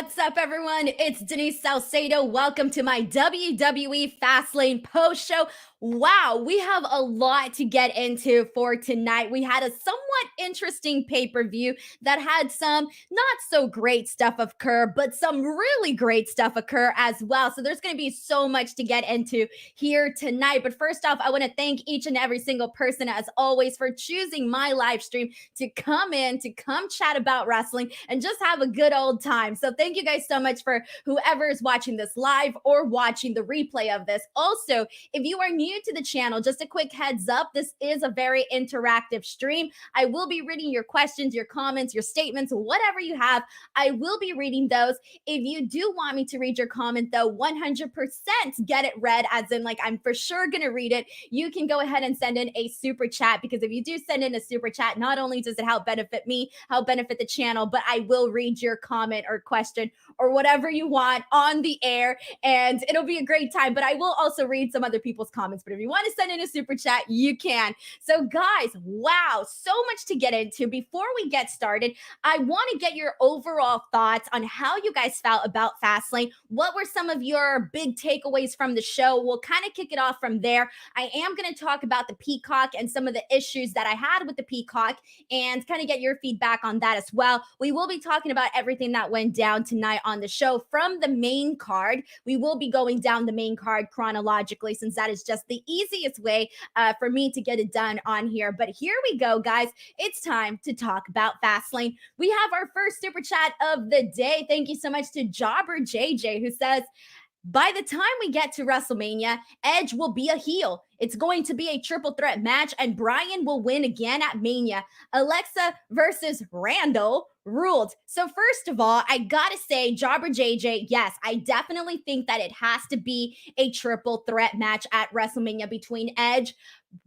What's up, everyone? It's Denise Salcedo. Welcome to my WWE Fastlane post show. Wow, we have a lot to get into for tonight. We had a somewhat interesting pay-per-view that had some not so great stuff occur, but some really great stuff occur as well. So there's going to be so much to get into here tonight. But first off, I want to thank each and every single person, as always, for choosing my live stream to come in, to come chat about wrestling and just have a good old time. So thank you guys so much for whoever is watching this live or watching the replay of this. Also, if you are new to the channel, just a quick heads up, this is a very interactive stream. I will be reading your questions, your comments, your statements, whatever you have. I will be reading those. If you do want me to read your comment, though, 100% get it read, as in, like, I'm for sure going to read it. You can go ahead and send in a super chat, because if you do send in a super chat, not only does it help benefit me, help benefit the channel, but I will read your comment or question or whatever you want on the air, and it'll be a great time. But I will also read some other people's comments. But if you want to send in a super chat, you can. So guys, wow, so much to get into. Before we get started, I want to get your overall thoughts on how you guys felt about Fastlane. What were some of your big takeaways from the show? We'll kind of kick it off from there. I am going to talk about the Peacock and some of the issues that I had with the Peacock and kind of get your feedback on that as well. We will be talking about everything that went down tonight on the show from the main card. We will be going down the main card chronologically, since that is just the easiest way for me to get it done on here. But here we go, guys. It's time to talk about Fastlane. We have our first super chat of the day. Thank you so much to Jobber JJ, who says, by the time we get to WrestleMania, Edge will be a heel. It's going to be a triple threat match, and Bryan will win again at Mania. Alexa versus Randall ruled. So first of all, I gotta say, Jobber JJ, yes, I definitely think that it has to be a triple threat match at WrestleMania between Edge,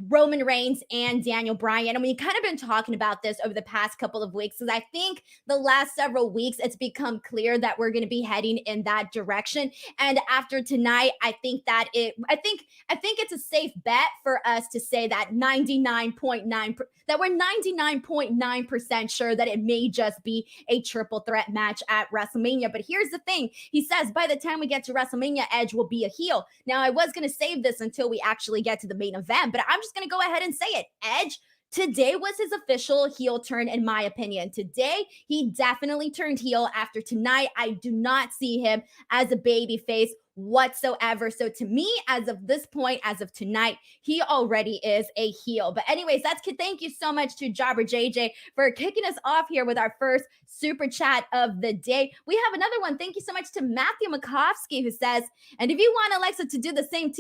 Roman Reigns, and Daniel Bryan. And we've kind of been talking about this over the past couple of weeks, because I think the last several weeks it's become clear that we're going to be heading in that direction. And after tonight, I think it's a safe bet for us to say that we're 99.9% sure that it may just be a triple threat match at WrestleMania. But here's the thing. He says by the time we get to WrestleMania, Edge will be a heel. Now, I was going to save this until we actually get to the main event, but I'm just going to go ahead and say it. Edge today was his official heel turn, in my opinion. Today, he definitely turned heel. After tonight, I do not see him as a baby face whatsoever. So to me, as of this point, as of tonight, he already is a heel. But anyways, thank you so much to Jobber JJ for kicking us off here with our first super chat of the day. We have another one. Thank you so much to Matthew Makovsky, who says, and if you want Alexa to do the same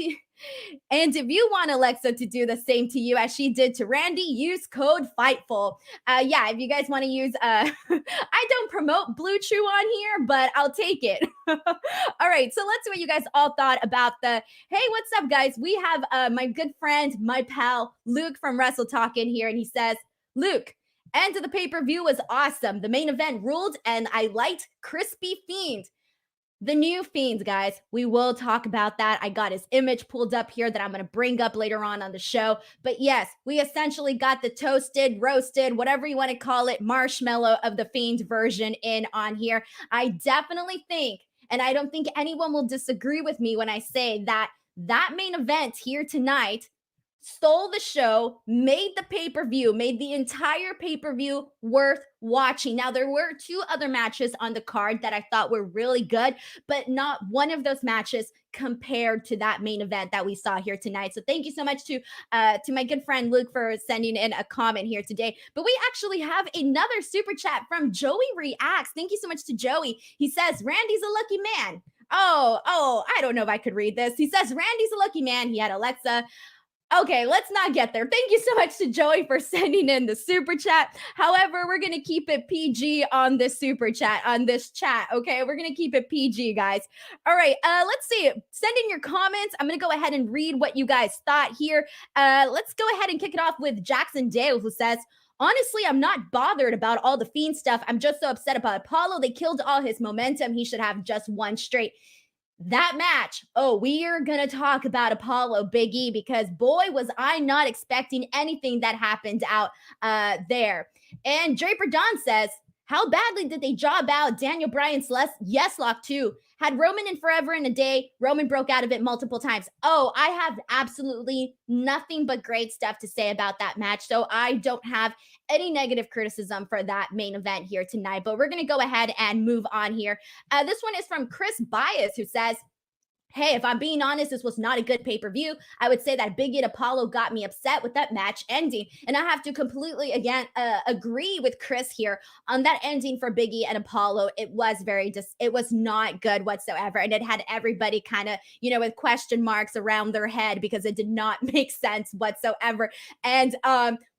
to you as she did to Randy, use code FIGHTFUL. Yeah, if you guys want to use, I don't promote Blue Chew on here, but I'll take it. All right, so let's see what you guys all thought about the, hey, what's up, guys? We have my good friend, my pal, Luke from Wrestle Talk in here, and he says, Luke, end of the pay-per-view was awesome. The main event ruled, and I liked Crispy Fiend. The new Fiend, guys, we will talk about that. I got his image pulled up here that I'm going to bring up later on the show. But yes, we essentially got the toasted, roasted, whatever you want to call it, marshmallow of the Fiend version in on here. I definitely think, and I don't think anyone will disagree with me when I say that that main event here tonight stole the show, made the pay-per-view, made the entire pay-per-view worth watching. Now, there were two other matches on the card that I thought were really good, but not one of those matches compared to that main event that we saw here tonight. So thank you so much to my good friend Luke for sending in a comment here today. But we actually have another super chat from Joey Reacts. Thank you so much to Joey. He says, Randy's a lucky man. Oh, I don't know if I could read this. He says, Randy's a lucky man. He had Alexa. Okay, let's not get there. Thank you so much to Joey for sending in the super chat. However, we're going to keep it PG on this super chat, on this chat, okay? We're going to keep it PG, guys. All right, let's see. Send in your comments. I'm going to go ahead and read what you guys thought here. Let's go ahead and kick it off with Jackson Dale, who says, honestly, I'm not bothered about all the Fiend stuff. I'm just so upset about Apollo. They killed all his momentum. He should have just one straight. That match, we are going to talk about Apollo, Big E, because boy, was I not expecting anything that happened out there. And Draper Don says, How badly did they job out Daniel Bryan's yes lock too? Had Roman in forever and a day. Roman broke out of it multiple times. Oh, I have absolutely nothing but great stuff to say about that match. So I don't have any negative criticism for that main event here tonight. But we're going to go ahead and move on here. This one is from Chris Bias, who says, hey, if I'm being honest, this was not a good pay-per-view. I would say that Big E and Apollo got me upset with that match ending. And I have to completely, again, agree with Chris here on that ending for Big E and Apollo. It was it was not good whatsoever. And it had everybody kind of, with question marks around their head because it did not make sense whatsoever. And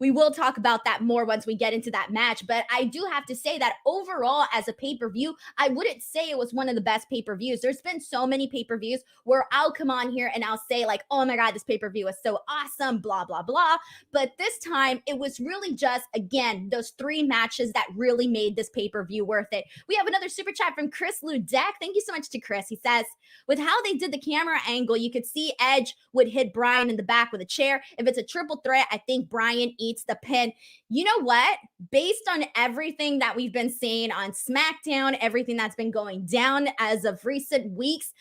we will talk about that more once we get into that match. But I do have to say that overall, as a pay-per-view, I wouldn't say it was one of the best pay-per-views. There's been so many pay-per-views where I'll come on here and I'll say like, oh my God, this pay-per-view is so awesome, blah, blah, blah. But this time it was really just, again, those three matches that really made this pay-per-view worth it. We have another super chat from Chris Ludek. Thank you so much to Chris. He says, with how they did the camera angle, you could see Edge would hit Bryan in the back with a chair. If it's a triple threat, I think Bryan eats the pin. You know what? Based on everything that we've been seeing on SmackDown, everything that's been going down as of recent weeks,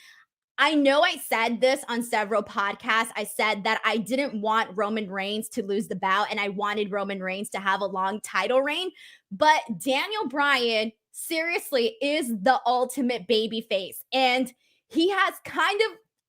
I know I said this on several podcasts. I said that I didn't want Roman Reigns to lose the bout and I wanted Roman Reigns to have a long title reign. But Daniel Bryan seriously is the ultimate babyface. And he has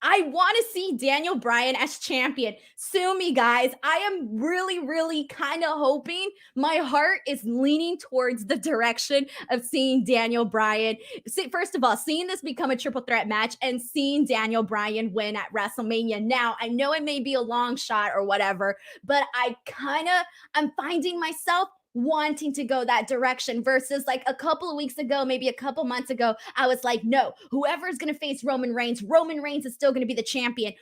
I want to see Daniel Bryan as champion. Sue me, guys. I am really, really kind of hoping. My heart is leaning towards the direction of seeing Daniel Bryan. See, first of all, seeing this become a triple threat match and seeing Daniel Bryan win at WrestleMania. Now, I know it may be a long shot or whatever, but I'm finding myself wanting to go that direction versus like a couple of weeks ago, maybe a couple months ago, I was like, no, whoever is going to face Roman Reigns is still going to be the champion.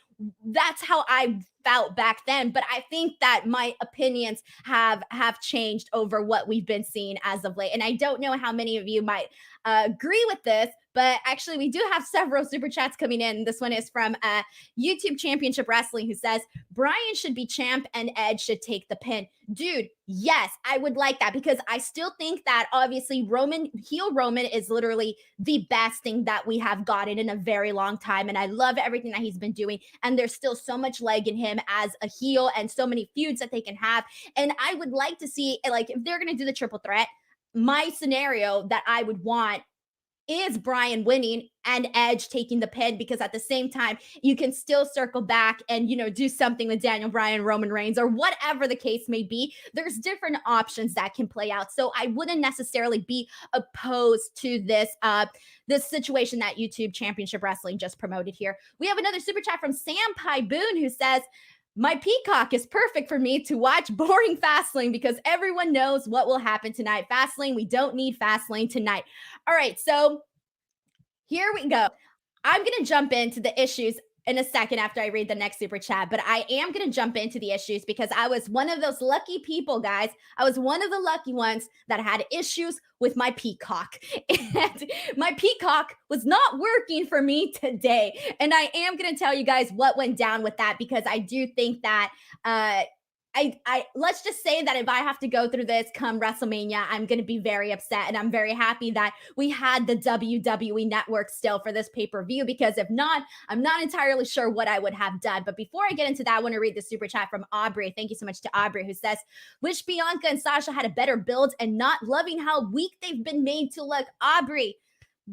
That's how I felt back then. But I think that my opinions have changed over what we've been seeing as of late. And I don't know how many of you might agree with this, but actually we do have several super chats coming in. This one is from YouTube Championship Wrestling, who says, Bryan should be champ and Edge should take the pin. Dude, yes, I would like that because I still think that obviously heel Roman is literally the best thing that we have gotten in a very long time. And I love everything that he's been doing. And there's still so much leg in him as a heel and so many feuds that they can have. And I would like to see, like, if they're going to do the triple threat, my scenario that I would want is Bryan winning and Edge taking the pin, because at the same time, you can still circle back and, do something with Daniel Bryan, Roman Reigns, or whatever the case may be. There's different options that can play out. So I wouldn't necessarily be opposed to this situation that YouTube Championship Wrestling just promoted here. We have another super chat from Sam Boone, who says, my Peacock is perfect for me to watch boring Fastlane because everyone knows what will happen tonight. Fastlane, we don't need Fastlane tonight. All right, so here we go. I'm going to jump into the issues in a second after I read the next super chat, but I am going to jump into the issues because I was one of those lucky people, guys. I was one of the lucky ones that had issues with my Peacock, and my Peacock was not working for me today. And I am going to tell you guys what went down with that, because I do think that I let's just say that if I have to go through this come WrestleMania, I'm going to be very upset. And I'm very happy that we had the WWE network still for this pay-per-view, because if not, I'm not entirely sure what I would have done. But before I get into that, I want to read the super chat from Aubrey. Thank you so much to Aubrey, who says, wish Bianca and Sasha had a better build and not loving how weak they've been made to look. Aubrey,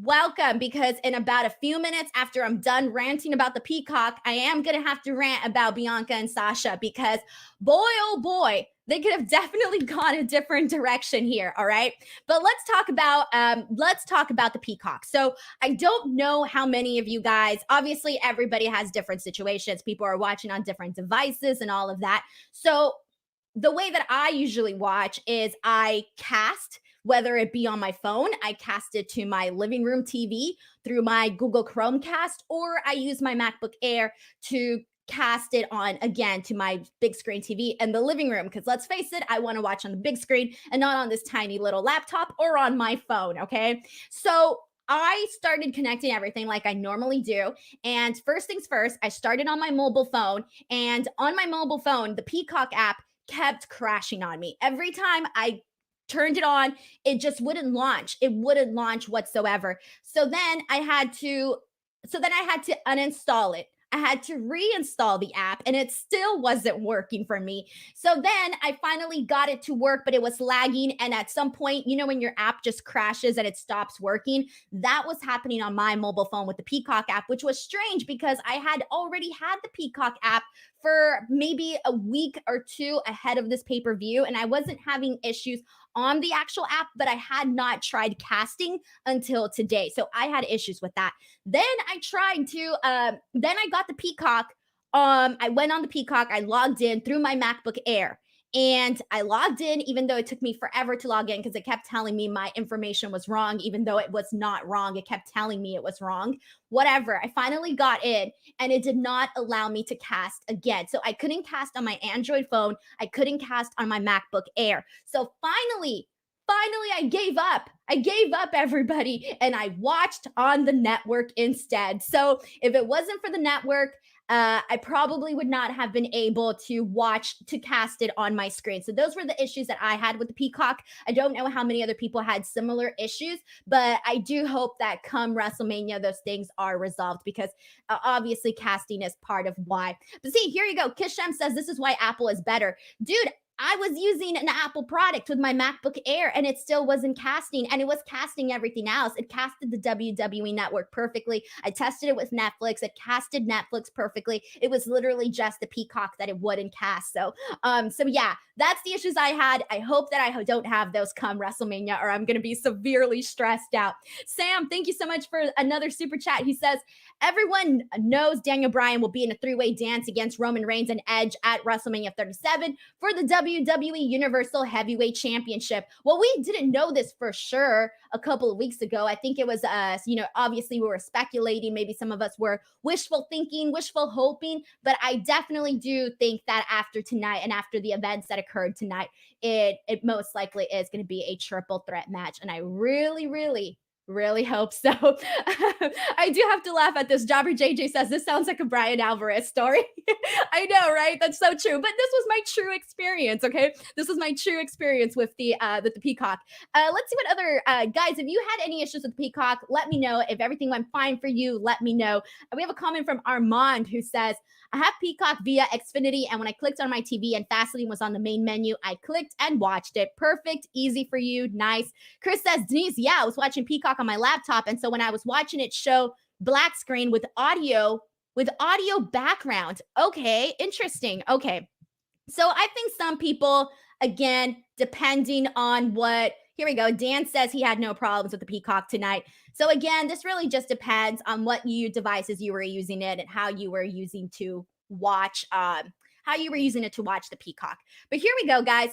welcome, because in about a few minutes after I'm done ranting about the Peacock, I am going to have to rant about Bianca and Sasha, because boy, oh boy, they could have definitely gone a different direction here. All right. But let's talk about the Peacock. So I don't know how many of you guys, obviously everybody has different situations. People are watching on different devices and all of that. So the way that I usually watch is I cast, whether it be on my phone, I cast it to my living room TV through my Google Chromecast, or I use my MacBook Air to cast it on, again, to my big screen TV in the living room. Because let's face it, I want to watch on the big screen and not on this tiny little laptop or on my phone. Okay. So I started connecting everything like I normally do. And first things first, I started on my mobile phone. And on my mobile phone, the Peacock app kept crashing on me. Every time I turned it on, it just wouldn't launch. It wouldn't launch whatsoever. So then I had to uninstall it. I had to reinstall the app and it still wasn't working for me. So then I finally got it to work, but it was lagging. And at some point, when your app just crashes and it stops working, that was happening on my mobile phone with the Peacock app, which was strange because I had already had the Peacock app for maybe a week or two ahead of this pay per view. And I wasn't having issues on the actual app, but I had not tried casting until today. So I had issues with that. Then I got the Peacock. I went on the Peacock, I logged in through my MacBook Air. And I logged in, even though it took me forever to log in because it kept telling me my information was wrong, even though it was not wrong. It kept telling me it was wrong. Whatever. I finally got in and it did not allow me to cast again. So I couldn't cast on my Android phone. I couldn't cast on my MacBook Air. So finally, I gave up. I gave up, everybody, and I watched on the network instead. So if it wasn't for the network, I probably would not have been able to cast it on my screen. So those were the issues that I had with the Peacock. I don't know how many other people had similar issues, but I do hope that come WrestleMania, those things are resolved because obviously casting is part of why. But see, here you go. Kishem says this is why Apple is better. Dude, I was using an Apple product with my MacBook Air and it still wasn't casting, and it was casting everything else. It casted the WWE network perfectly. I tested it with Netflix. It casted Netflix perfectly. It was literally just the Peacock that it wouldn't cast. So yeah, that's the issues I had. I hope that I don't have those come WrestleMania or I'm going to be severely stressed out. Sam, thank you so much for another super chat. He says, everyone knows Daniel Bryan will be in a three-way dance against Roman Reigns and Edge at WrestleMania 37 for the WWE Universal Heavyweight Championship. Well, we didn't know this for sure a couple of weeks ago. I think it was obviously we were speculating. Maybe some of us were wishful thinking, wishful hoping, but I definitely do think that after tonight and after the events that occurred tonight, it most likely is going to be a triple threat match. And I really hope so. I do have to laugh at this. Jobber JJ says this sounds like a Bryan Alvarez story. I know, right? That's so true. But this was my true experience. Okay, this was my true experience with the Peacock. Let's see what other guys. If you had any issues with Peacock, let me know. If everything went fine for you, let me know. We have a comment from Armand who says, I have Peacock via Xfinity, and when I clicked on my TV and Fastlane was on the main menu, I clicked and watched it. Perfect, easy for you, nice. Chris says, Denise, yeah, I was watching Peacock on my laptop, and so when I was watching it show black screen with audio background. Okay, interesting. Okay, so I think some people, again, depending on what. Here we go. Dan says he had no problems with the Peacock tonight. So again, this really just depends on what devices you were using it and how you were using to watch the Peacock. But here we go, guys.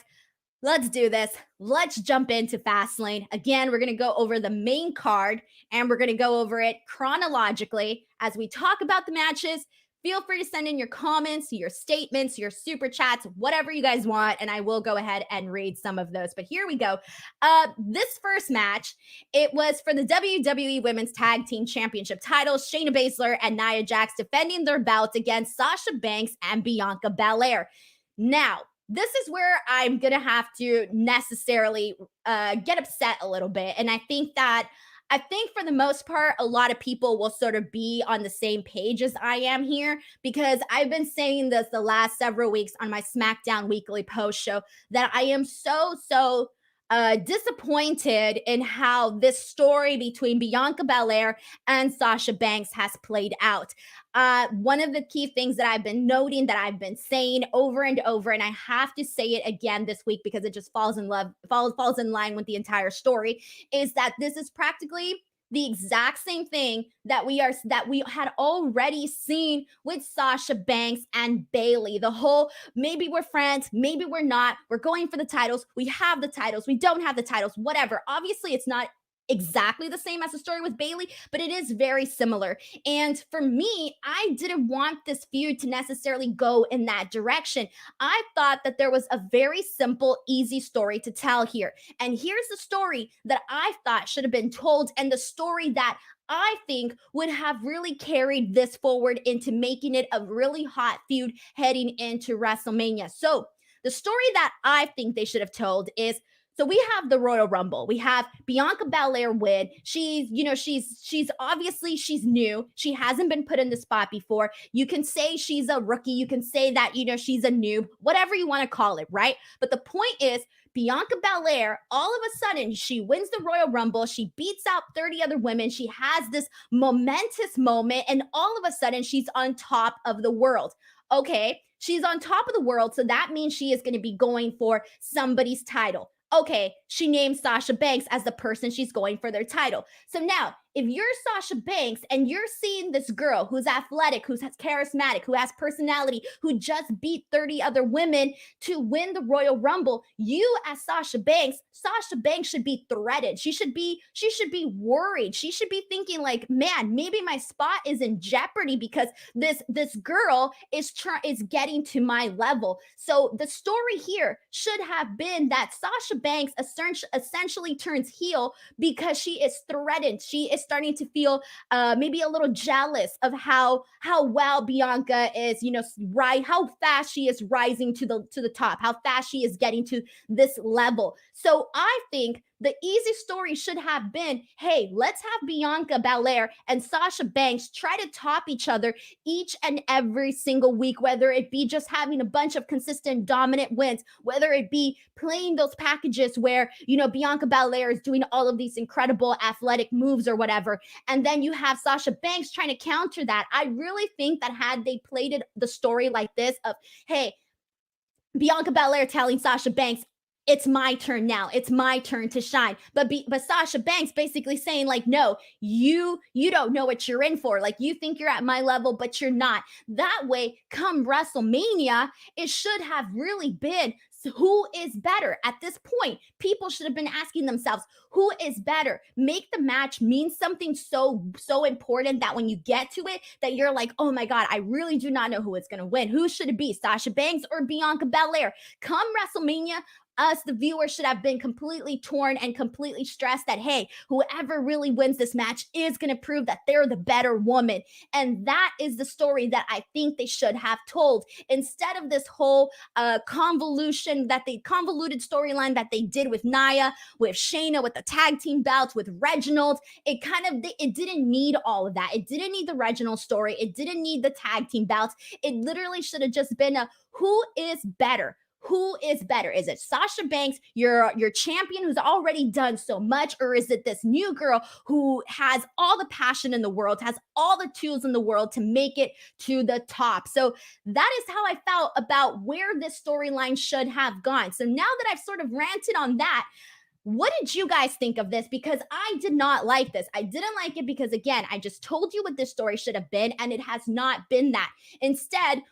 Let's do this. Let's jump into Fastlane. Again, we're going to go over the main card and we're going to go over it chronologically as we talk about the matches. Feel free to send in your comments, your statements, your super chats, whatever you guys want, and I will go ahead and read some of those. But here we go. This first match, it was for the WWE Women's Tag Team Championship titles. Shayna Baszler and Nia Jax defending their belts against Sasha Banks and Bianca Belair. Now, this is where I'm going to have to necessarily get upset a little bit. And I think for the most part, a lot of people will sort of be on the same page as I am here because I've been saying this the last several weeks on my SmackDown Weekly post show that I am so disappointed in how this story between Bianca Belair and Sasha Banks has played out. One of the key things that I've been noting, that I've been saying over and over, and I have to say it again this week because it just falls in line with the entire story, is that this is practically the exact same thing that we had already seen with Sasha Banks and Bayley. The whole, maybe we're friends, maybe we're not, we're going for the titles, we have the titles, we don't have the titles, whatever. Obviously, it's not exactly the same as the story with Bayley, but it is very similar. And for me, I didn't want this feud to necessarily go in that direction. I thought that there was a very simple, easy story to tell here. And here's the story that I thought should have been told, and the story that I think would have really carried this forward into making it a really hot feud heading into WrestleMania. So the story that I think they should have told is So we have the Royal Rumble. We have Bianca Belair win. She's, she's obviously she's new. She hasn't been put in the spot before. You can say she's a rookie. You can say that, she's a noob, whatever you want to call it, right? But the point is, Bianca Belair, all of a sudden, she wins the Royal Rumble. She beats out 30 other women. She has this momentous moment, and all of a sudden, she's on top of the world. Okay, she's on top of the world, so that means she is going to be going for somebody's title. Okay, she named Sasha Banks as the person she's going for their title. So now, if you're Sasha Banks and you're seeing this girl who's athletic, who's charismatic, who has personality, who just beat 30 other women to win the Royal Rumble, you as Sasha Banks should be threatened. She should be worried. She should be thinking like, man, maybe my spot is in jeopardy because this girl is getting to my level. So the story here should have been that Sasha Banks essentially turns heel because she is threatened. She is starting to feel maybe a little jealous of how well Bianca is, how fast she is rising to the top, how fast she is getting to this level. So I think the easy story should have been, hey, let's have Bianca Belair and Sasha Banks try to top each other each and every single week, whether it be just having a bunch of consistent dominant wins, whether it be playing those packages where, Bianca Belair is doing all of these incredible athletic moves or whatever. And then you have Sasha Banks trying to counter that. I really think that had they played the story like this of, hey, Bianca Belair telling Sasha Banks, it's my turn now. It's my turn to shine. But Sasha Banks basically saying like, no, you don't know what you're in for. Like you think you're at my level, but you're not. That way, come WrestleMania, it should have really been who is better. At this point, people should have been asking themselves, who is better? Make the match mean something so important that when you get to it, that you're like, oh my God, I really do not know who is going to win. Who should it be, Sasha Banks or Bianca Belair? Come WrestleMania, us, the viewers, should have been completely torn and completely stressed that, hey, whoever really wins this match is going to prove that they're the better woman. And that is the story that I think they should have told instead of this whole convoluted storyline that they did with Nia, with Shayna, with the tag team belts, with Reginald. It didn't need all of that. It didn't need the Reginald story. It didn't need the tag team belts. It literally should have just been a who is better. Who is better? Is it Sasha Banks, your champion who's already done so much, or is it this new girl who has all the passion in the world, has all the tools in the world to make it to the top? So that is how I felt about where this storyline should have gone. So now that I've sort of ranted on that, what did you guys think of this? Because I did not like this. I didn't like it because, again, I just told you what this story should have been, and it has not been that. Instead,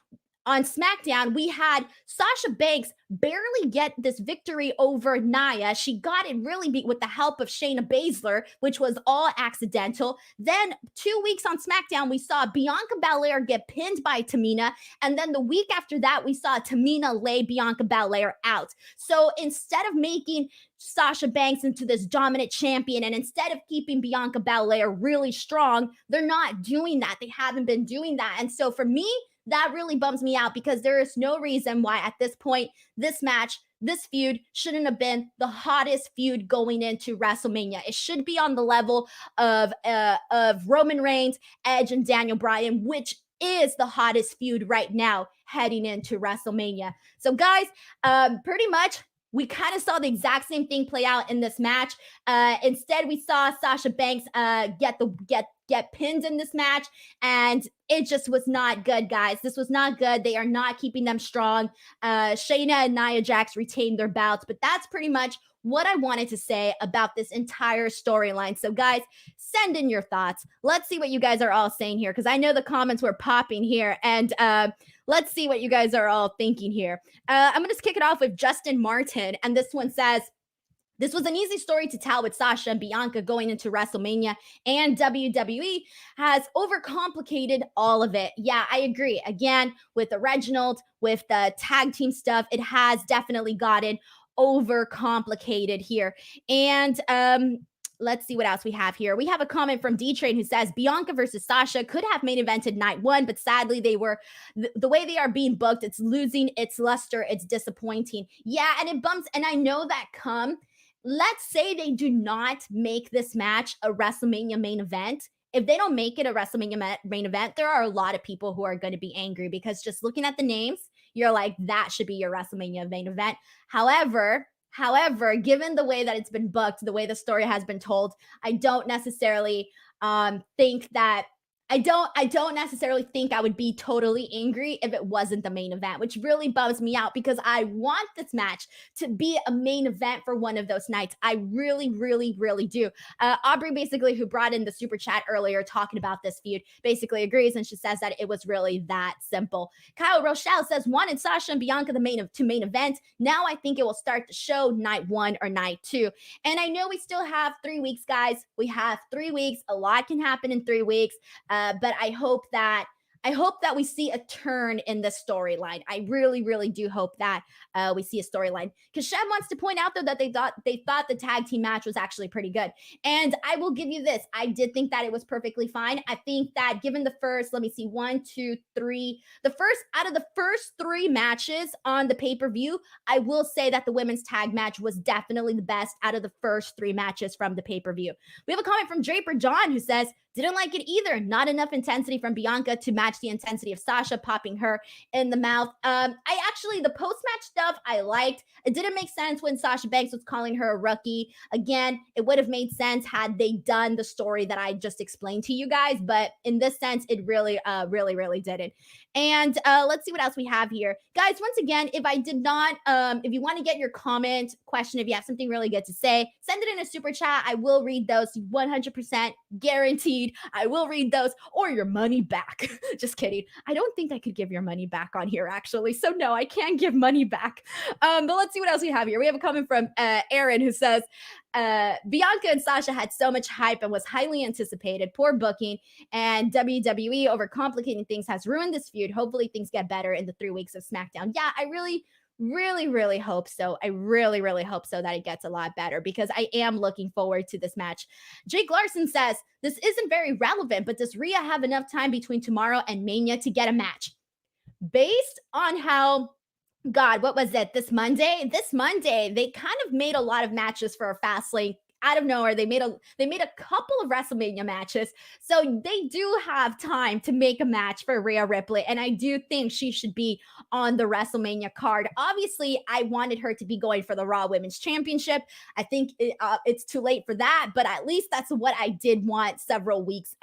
on SmackDown, we had Sasha Banks barely get this victory over Nia. She got it really beat with the help of Shayna Baszler, which was all accidental. Then 2 weeks on SmackDown, we saw Bianca Belair get pinned by Tamina. And then the week after that, we saw Tamina lay Bianca Belair out. So instead of making Sasha Banks into this dominant champion, and instead of keeping Bianca Belair really strong, they're not doing that. They haven't been doing that. And so for me, that really bums me out because there is no reason why at this point, this match, this feud shouldn't have been the hottest feud going into WrestleMania. It should be on the level of Roman Reigns, Edge, and Daniel Bryan, which is the hottest feud right now heading into WrestleMania. So guys, pretty much we kind of saw the exact same thing play out in this match. Instead, we saw Sasha Banks get pinned in this match, and it just was not good, guys. This was not good. They are not keeping them strong. Shayna and Nia Jax retained their belts, but that's pretty much what I wanted to say about this entire storyline. So guys, send in your thoughts. Let's see what you guys are all saying here, because I know the comments were popping here, and let's see what you guys are all thinking here. I'm going to just kick it off with Justin Martin, and this one says, this was an easy story to tell with Sasha and Bianca going into WrestleMania, and WWE has overcomplicated all of it. Yeah, I agree. Again, with the Reginald, with the tag team stuff, it has definitely gotten overcomplicated here. And let's see what else we have here. We have a comment from D-Train who says, Bianca versus Sasha could have main evented night one, but sadly they were, the way they are being booked, it's losing its luster. It's disappointing. Yeah, and it bumps, and I know that let's say they do not make this match a WrestleMania main event. If they don't make it a WrestleMania main event, there are a lot of people who are going to be angry because just looking at the names, you're like, that should be your WrestleMania main event. However, given the way that it's been booked, the way the story has been told, I don't necessarily think that I don't necessarily think I would be totally angry if it wasn't the main event, which really bums me out because I want this match to be a main event for one of those nights. I really, really, really do. Aubrey, basically, who brought in the super chat earlier talking about this feud, basically agrees, and she says that it was really that simple. Kyle Rochelle says, wanted Sasha and Bianca main event. Now I think it will start the show night 1 or night 2. And I know we still have 3 weeks, guys. We have 3 weeks. A lot can happen in 3 weeks. But I hope that we see a turn in the storyline. I really, really do hope that we see a storyline. Because Shev wants to point out though that they thought the tag team match was actually pretty good. And I will give you this: I did think that it was perfectly fine. I think that given the first, let me see, 1, 2, 3, out of the first 3 matches on the pay-per-view, I will say that the women's tag match was definitely the best out of the first 3 matches from the pay-per-view. We have a comment from Draper John who says, didn't like it either. Not enough intensity from Bianca to match the intensity of Sasha popping her in the mouth. The post-match stuff I liked. It didn't make sense when Sasha Banks was calling her a rookie. Again, it would have made sense had they done the story that I just explained to you guys. But in this sense, it really, really, really didn't. And let's see what else we have here. Guys, once again, if I did not, if you want to get your comment, question, if you have something really good to say, send it in a super chat. I will read those 100% guaranteed. I will read those or your money back. Just kidding. I don't think I could give your money back on here, actually. So no, I can't give money back. But let's see what else we have here. We have a comment from Aaron who says, Bianca and Sasha had so much hype and was highly anticipated. Poor booking, and WWE overcomplicating things has ruined this feud. Hopefully things get better in the 3 weeks of SmackDown. Yeah, I really, really, really hope so. I really, really hope so that it gets a lot better because I am looking forward to this match. Jake Larson says, this isn't very relevant, but does Rhea have enough time between tomorrow and Mania to get a match? Based on how, God, what was it? This Monday, they kind of made a lot of matches for a Fastlane out of nowhere. They made a couple of WrestleMania matches. So they do have time to make a match for Rhea Ripley. And I do think she should be on the WrestleMania card. Obviously, I wanted her to be going for the Raw Women's Championship. I think it's too late for that, but at least that's what I did want several weeks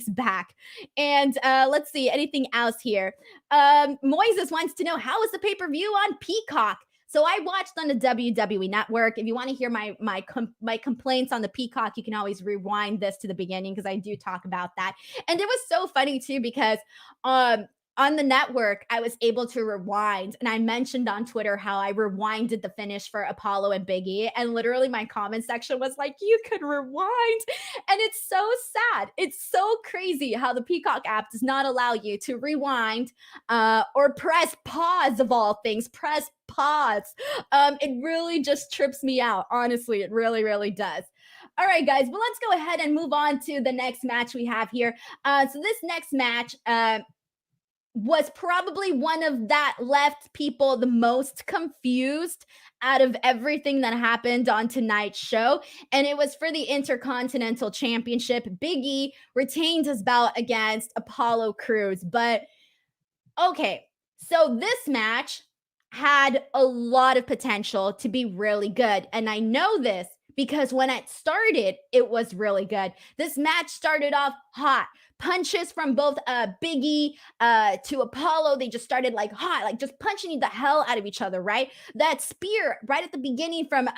back. And let's see, anything else here? Moises wants to know, how is the pay-per-view on Peacock? So I watched on the WWE Network. If you want to hear my complaints on the Peacock, you can always rewind this to the beginning because I do talk about that. And it was so funny too because on the network, I was able to rewind. And I mentioned on Twitter how I rewinded the finish for Apollo and Big E. And literally my comment section was like, you could rewind. And it's so sad. It's so crazy how the Peacock app does not allow you to rewind or press pause, of all things. Press pause. It really just trips me out. Honestly, it really, really does. All right, guys. Well, let's go ahead and move on to the next match we have here. So this next match, was probably one of that left people the most confused out of everything that happened on tonight's show. And it was for the Intercontinental Championship. Big E retained his belt against Apollo Crews. But okay, so this match had a lot of potential to be really good. And I know this because when it started, it was really good. This match started off hot. Punches from both Big E to Apollo. They just started like hot, like just punching the hell out of each other, right? That spear right at the beginning from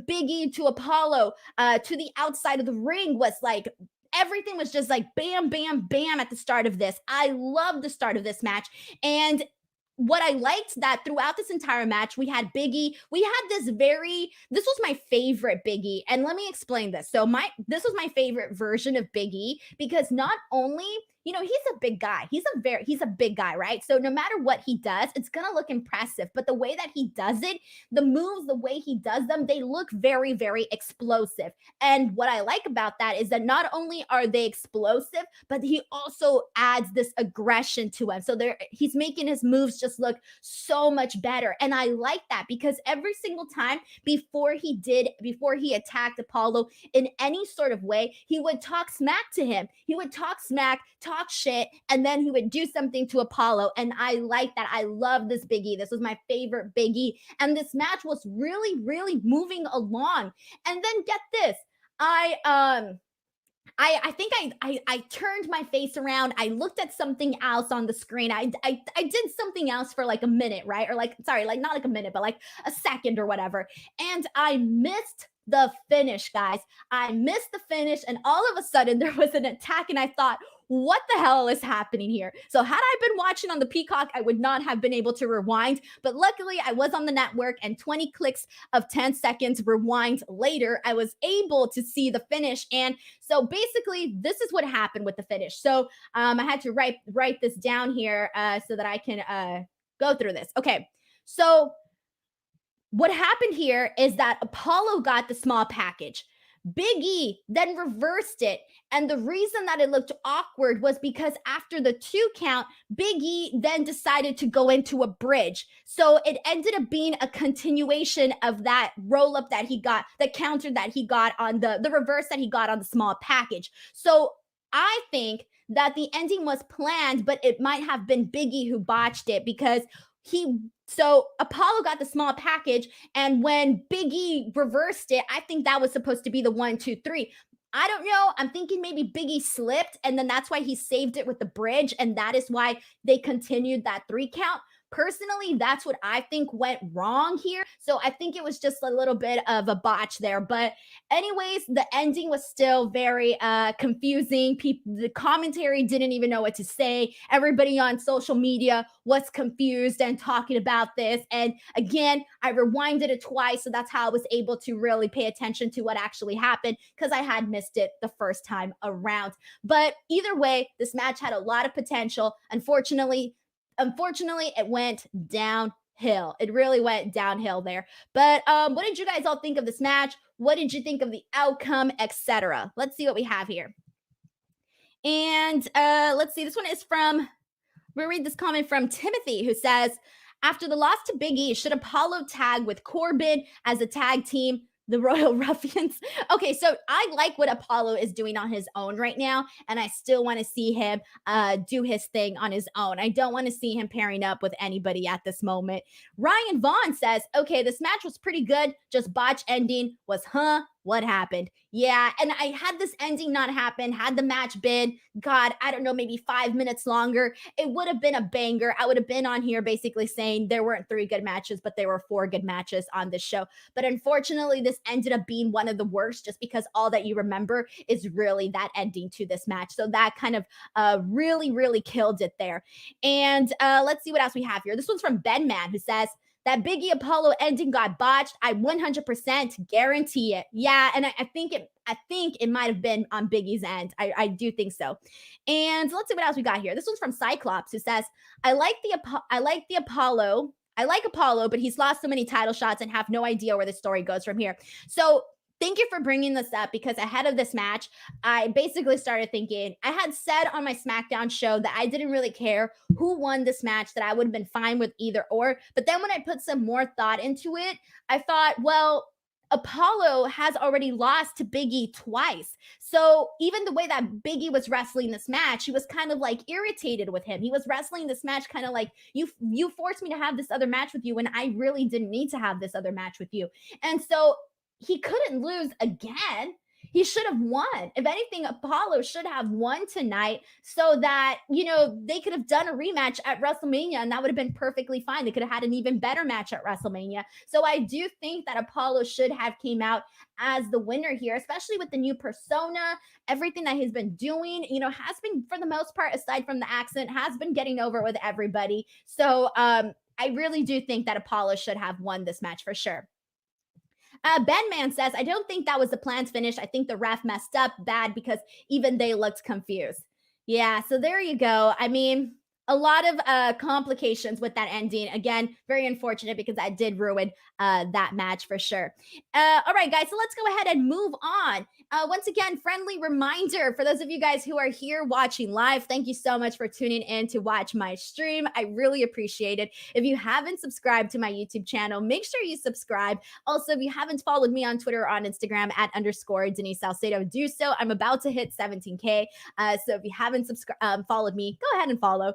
Big E to Apollo to the outside of the ring was like, everything was just like bam, bam, bam at the start of this. I love the start of this match. And what I liked that throughout this entire match, we had Big E. We had this was my favorite Big E. And let me explain this. So this was my favorite version of Big E because not only, you know, he's a big guy. He's a big guy, right? So no matter what he does, it's gonna look impressive. But the way that he does it, the moves, the way he does them, they look very, very explosive. And what I like about that is that not only are they explosive, but he also adds this aggression to him. So he's making his moves just look so much better. And I like that because every single time before he attacked Apollo in any sort of way, he would talk smack to him. He would talk smack, talk shit, and then he would do something to Apollo. And I like that. I love this Big E. This was my favorite Big E. And this match was really, really moving along. And then get this. I think I turned my face around. I looked at something else on the screen. I did something else for like a minute, right? Or like, sorry, like not like a minute, but like a second or whatever. And I missed the finish, guys. I missed the finish, and all of a sudden there was an attack, and I thought, what the hell is happening here? So had I been watching on the Peacock, I would not have been able to rewind. But luckily, I was on the network, and 20 clicks of 10 seconds rewind later, I was able to see the finish. And so basically, this is what happened with the finish. So I had to write this down here so that I can go through this. Okay, so what happened here is that Apollo got the small package. Big E then reversed it. And the reason that it looked awkward was because after the 2 count, Big E then decided to go into a bridge. So it ended up being a continuation of that roll up that he got, the counter that he got on the reverse that he got on the small package. So I think that the ending was planned, but it might have been Big E who botched it because so Apollo got the small package, and when Big E reversed it, I think that was supposed to be the 1, 2, 3. I don't know. I'm thinking maybe Big E slipped, and then that's why he saved it with the bridge, and that is why they continued that 3 count. Personally, that's what I think went wrong here. So I think it was just a little bit of a botch there. But anyways, the ending was still very confusing. The commentary didn't even know what to say. Everybody on social media was confused and talking about this. And again, I rewinded it twice. So that's how I was able to really pay attention to what actually happened because I had missed it the first time around. But either way, this match had a lot of potential. Unfortunately, it went downhill. It really went downhill there. But what did you guys all think of this match? What did you think of the outcome, etc.? Let's see what we have here. And let's see. This one is from, we'll read this comment from Timothy, who says, after the loss to Big E, should Apollo tag with Corbin as a tag team? The Royal Ruffians. Okay, so I like what Apollo is doing on his own right now, and I still want to see him do his thing on his own. I don't want to see him pairing up with anybody at this moment. Ryan Vaughn says, okay, this match was pretty good, just botch ending was, what happened? Yeah, and I had this ending not happen, had the match been, God, I don't know, maybe 5 minutes longer, it would have been a banger. I would have been on here basically saying there weren't 3 good matches, but there were 4 good matches on this show. But unfortunately, this ended up being one of the worst just because all that you remember is really that ending to this match. So that kind of really, really killed it there. And let's see what else we have here. This one's from Ben Man, who says, that Big E Apollo ending got botched. I 100% guarantee it. Yeah, and I think it might have been on Big E's end. I do think so. And let's see what else we got here. This one's from Cyclops, who says, I like Apollo, but he's lost so many title shots and have no idea where the story goes from here. So thank you for bringing this up because ahead of this match, I basically started thinking, I had said on my SmackDown show that I didn't really care who won this match, that I would have been fine with either or. But then when I put some more thought into it, I thought, well, Apollo has already lost to Big E twice. So even the way that Big E was wrestling this match, he was kind of like irritated with him. He was wrestling this match kind of like, you forced me to have this other match with you when I really didn't need to have this other match with you. And so he couldn't lose again. He should have won. If anything, Apollo should have won tonight so that, they could have done a rematch at WrestleMania and that would have been perfectly fine. They could have had an even better match at WrestleMania. So I do think that Apollo should have came out as the winner here, especially with the new persona, everything that he's been doing, has been, for the most part, aside from the accent, has been getting over with everybody. So I really do think that Apollo should have won this match for sure. Ben Man says, I don't think that was the plan's finish. I think the ref messed up bad because even they looked confused. Yeah, so there you go. I mean, a lot of complications with that ending. Again, very unfortunate because that did ruin that match for sure. All right, guys, so let's go ahead and move on. Once again, friendly reminder for those of you guys who are here watching live, thank you so much for tuning in to watch my stream. I really appreciate it. If you haven't subscribed to my YouTube channel, make sure you subscribe. Also, if you haven't followed me on Twitter or on Instagram at _ Denise Salcedo, do so. I'm about to hit 17K. So if you haven't followed me, go ahead and follow.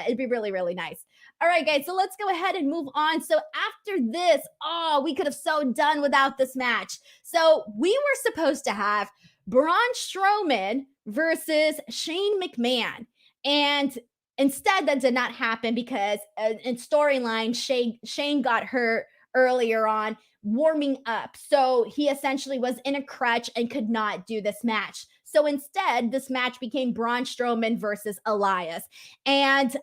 It'd be really, really nice. All right, guys. So let's go ahead and move on. So after this, oh, we could have so done without this match. So we were supposed to have Braun Strowman versus Shane McMahon. And instead, that did not happen because in storyline, Shane got hurt earlier on warming up. So he essentially was in a crutch and could not do this match. So instead, this match became Braun Strowman versus Elias. And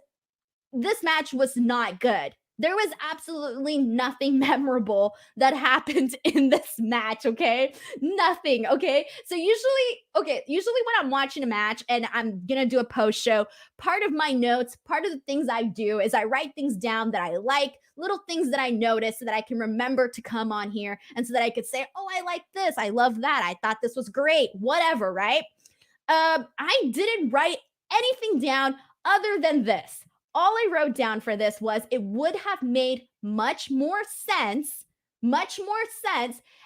this match was not good. There was absolutely nothing memorable that happened in this match, okay? Nothing, okay? So usually when I'm watching a match and I'm going to do a post show, part of my notes, part of the things I do is I write things down that I like, little things that I notice so that I can remember to come on here and so that I could say, "Oh, I like this. I love that. I thought this was great." Whatever, right? I didn't write anything down other than this. All I wrote down for this was it would have made much more sense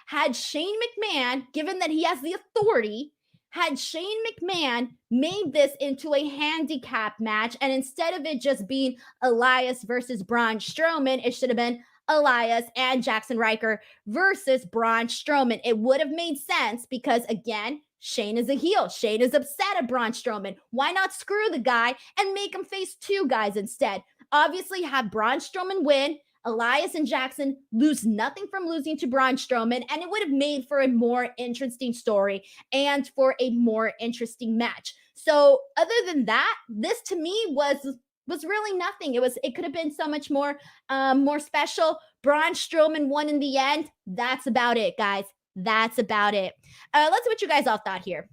had Shane McMahon, given that he has the authority, had Shane McMahon made this into a handicap match. And instead of it just being Elias versus Braun Strowman, it should have been Elias and Jackson Riker versus Braun Strowman. It would have made sense because, again, Shane is a heel. Shane is upset at Braun Strowman. Why not screw the guy and make him face two guys instead? Obviously, have Braun Strowman win. Elias and Jackson lose nothing from losing to Braun Strowman, and it would have made for a more interesting story and for a more interesting match. So, other than that, this to me was really nothing. It could have been so much more special. Braun Strowman won in the end. That's about it, guys. That's about it. Let's see what you guys all thought here.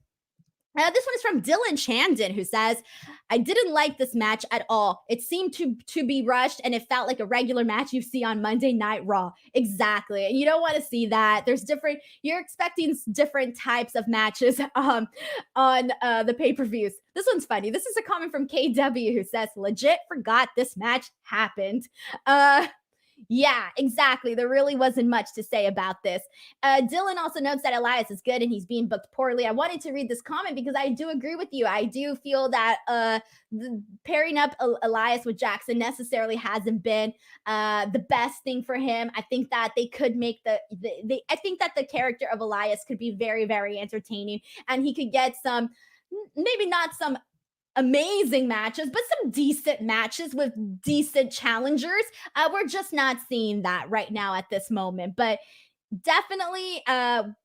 This one is from Dylan Chandon, who says, "I didn't like this match at all. It seemed to be rushed, and it felt like a regular match you see on Monday Night Raw." Exactly. And you don't want to see that. You're expecting different types of matches on the pay-per-views. This one's funny. This is a comment from KW who says, "Legit forgot this match happened." Yeah, exactly. There really wasn't much to say about this. Dylan also notes that Elias is good and he's being booked poorly. I wanted to read this comment because I do agree with you. I do feel that pairing up Elias with Jackson necessarily hasn't been the best thing for him. I think that they could make I think that the character of Elias could be very, very entertaining and he could get some, maybe not some amazing matches, but some decent matches with decent challengers. We're just not seeing that right now at this moment. But definitely,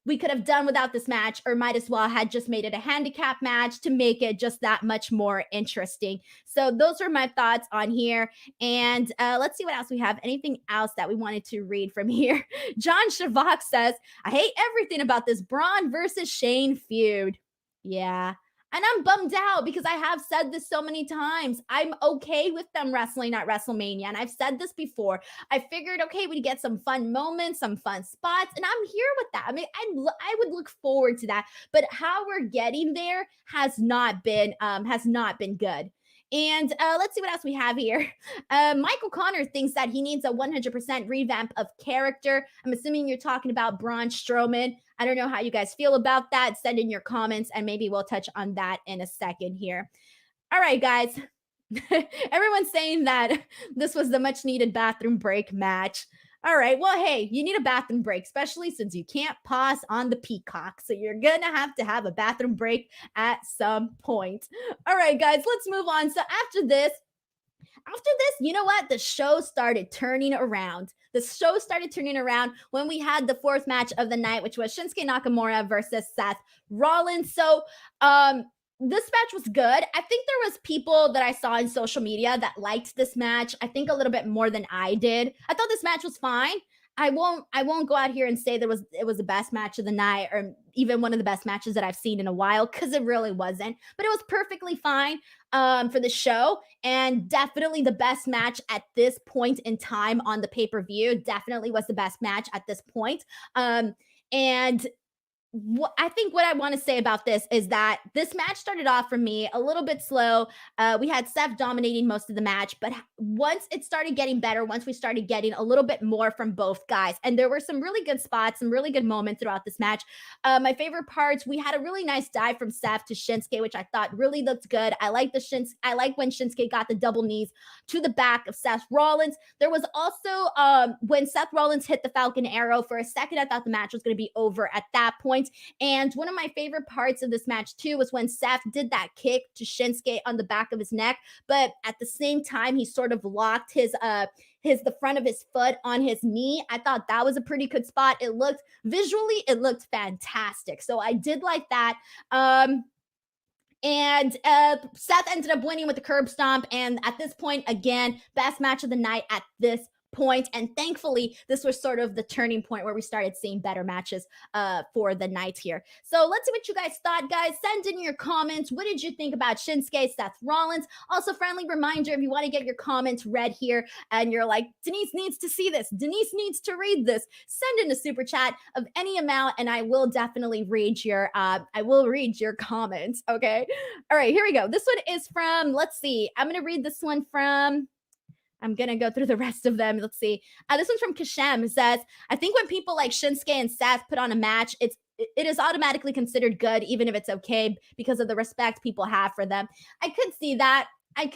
we could have done without this match, or might as well had just made it a handicap match to make it just that much more interesting. So those are my thoughts on here. And let's see what else we have. Anything else that we wanted to read from here? John Shavak says, "I hate everything about this Braun versus Shane feud." Yeah. And I'm bummed out because I have said this so many times. I'm okay with them wrestling at Wrestlemania. And I've said this before. I figured, okay, we'd get some fun moments, some fun spots. And I'm here with that. I mean, I would look forward to that. But how we're getting there has not been good. And let's see what else we have here. Michael Connor thinks that he needs a 100% revamp of character. I'm assuming you're talking about Braun Strowman. I don't know how you guys feel about that. Send in your comments and maybe we'll touch on that in a second here. All right, guys. Everyone's saying that this was the much needed bathroom break match. All right. Well, hey, you need a bathroom break, especially since you can't pause on the Peacock. So you're going to have a bathroom break at some point. All right, guys, let's move on. So after this, you know what? The show started turning around. The show started turning around when we had the fourth match of the night, which was Shinsuke Nakamura versus Seth Rollins. So, this match was good. I think there was people that I saw in social media that liked this match. I think a little bit more than I did. I thought this match was fine. I won't go out here and say it was the best match of the night or even one of the best matches that I've seen in a while, because it really wasn't. But it was perfectly fine for the show, and definitely the best match at this point in time on the pay-per-view. Definitely was the best match at this point. And I think what I want to say about this is that this match started off for me a little bit slow. We had Seth dominating most of the match, but once it started getting better, once we started getting a little bit more from both guys, and there were some really good spots, some really good moments throughout this match. My favorite parts, we had a really nice dive from Seth to Shinsuke, which I thought really looked good. I like when Shinsuke got the double knees to the back of Seth Rollins. There was also when Seth Rollins hit the Falcon Arrow. For a second, I thought the match was going to be over at that point. And one of my favorite parts of this match too was when Seth did that kick to Shinsuke on the back of his neck, but at the same time he sort of locked the front of his foot on his knee. I thought that was a pretty good spot. It looked fantastic. So I did like that. And Seth ended up winning with the curb stomp. And at this point, again, best match of the night at this point. And thankfully, this was sort of the turning point where we started seeing better matches for the night here. So let's see what you guys thought, guys. Send in your comments. What did you think about Shinsuke, Seth Rollins? Also, friendly reminder, if you want to get your comments read here and you're like, Denise needs to see this, Denise needs to read this, send in a super chat of any amount and I will definitely read your comments. Okay. All right, here we go. This one is from, let's see, I'm going to read this one from, I'm going to go through the rest of them. Let's see. This one's from Kashem. It says, I think when people like Shinsuke and Seth put on a match, it is automatically considered good, even if it's okay, because of the respect people have for them. I could see that. I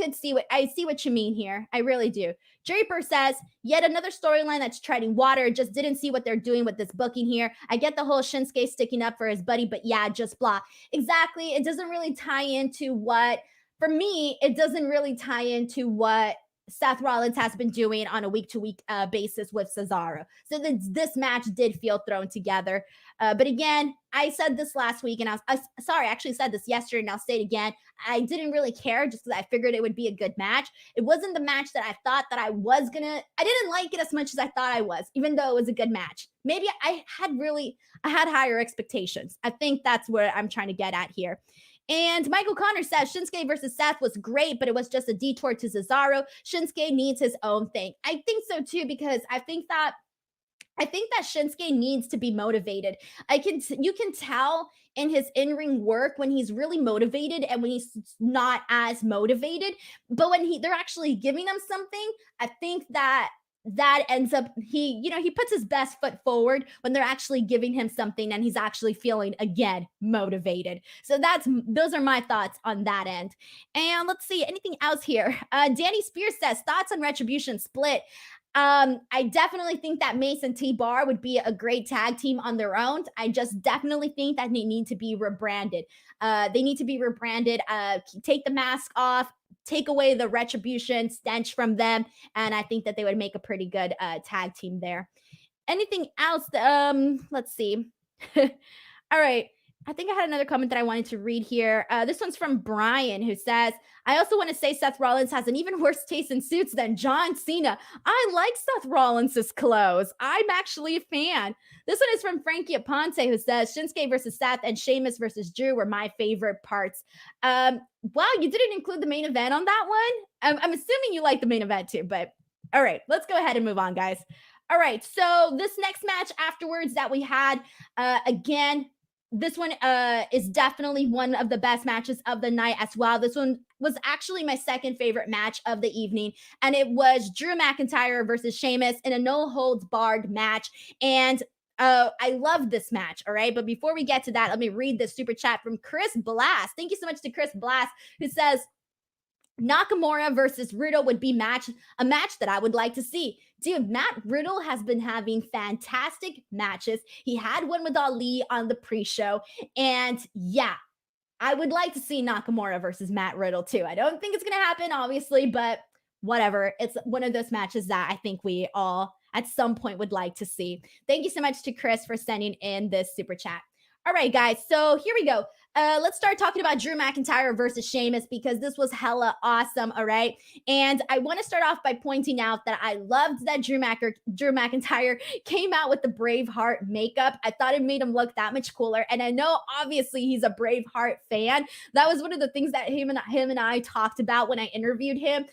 see what you mean here. I really do. Draper says, yet another storyline that's treading water. Just didn't see what they're doing with this booking here. I get the whole Shinsuke sticking up for his buddy, but yeah, just blah. Exactly. It doesn't really tie into what, for me, it doesn't really tie into what Seth Rollins has been doing on a week-to-week basis with Cesaro. So this match did feel thrown together. But again, I said this last week, and I actually said this yesterday, and I'll say it again. I didn't really care just because I figured it would be a good match. It wasn't the match that I thought that I didn't like it as much as I thought I was, even though it was a good match. Maybe I had higher expectations. I think that's where I'm trying to get at here. And Michael Connor says Shinsuke versus Seth was great, but it was just a detour to Cesaro. Shinsuke needs his own thing. I think so too, because I think that Shinsuke needs to be motivated. You can tell in his in-ring work when he's really motivated and when he's not as motivated. But when they're actually giving him something, I think that ends up he puts his best foot forward when they're actually giving him something and he's actually feeling again motivated. So those are my thoughts on that end. And let's see, anything else here. Danny Spears says thoughts on Retribution split. I definitely think that Mace and T-Bar would be a great tag team on their own. I just definitely think that they need to be rebranded. Take the mask off, take away the Retribution stench from them, and I think that they would make a pretty good tag team there. Anything else? Let's see. All right. I think I had another comment that I wanted to read here. This one's from Bryan, who says, I also want to say Seth Rollins has an even worse taste in suits than John Cena. I like Seth Rollins' clothes. I'm actually a fan. This one is from Frankie Aponte, who says, Shinsuke versus Seth and Sheamus versus Drew were my favorite parts. Wow, you didn't include the main event on that one? I'm assuming you like the main event too, but all right, let's go ahead and move on, guys. All right, so this next match afterwards that we had, again, this one is definitely one of the best matches of the night as well. This one was actually my second favorite match of the evening, and it was Drew McIntyre versus Sheamus in a no-holds-barred match. And I love this match, all right? But before we get to that, let me read this super chat from Chris Blast. Thank you so much to Chris Blast, who says, Nakamura versus Riddle would be a match that I would like to see. Dude, Matt Riddle has been having fantastic matches. He had one with Ali on the pre-show. And yeah, I would like to see Nakamura versus Matt Riddle too. I don't think it's going to happen, obviously, but whatever. It's one of those matches that I think we all at some point would like to see. Thank you so much to Chris for sending in this super chat. All right, guys. So here we go. Let's start talking about Drew McIntyre versus Sheamus because this was hella awesome. All right. And I want to start off by pointing out that I loved that Drew McIntyre came out with the Braveheart makeup. I thought it made him look that much cooler. And I know obviously he's a Braveheart fan. That was one of the things that him and I talked about when I interviewed him.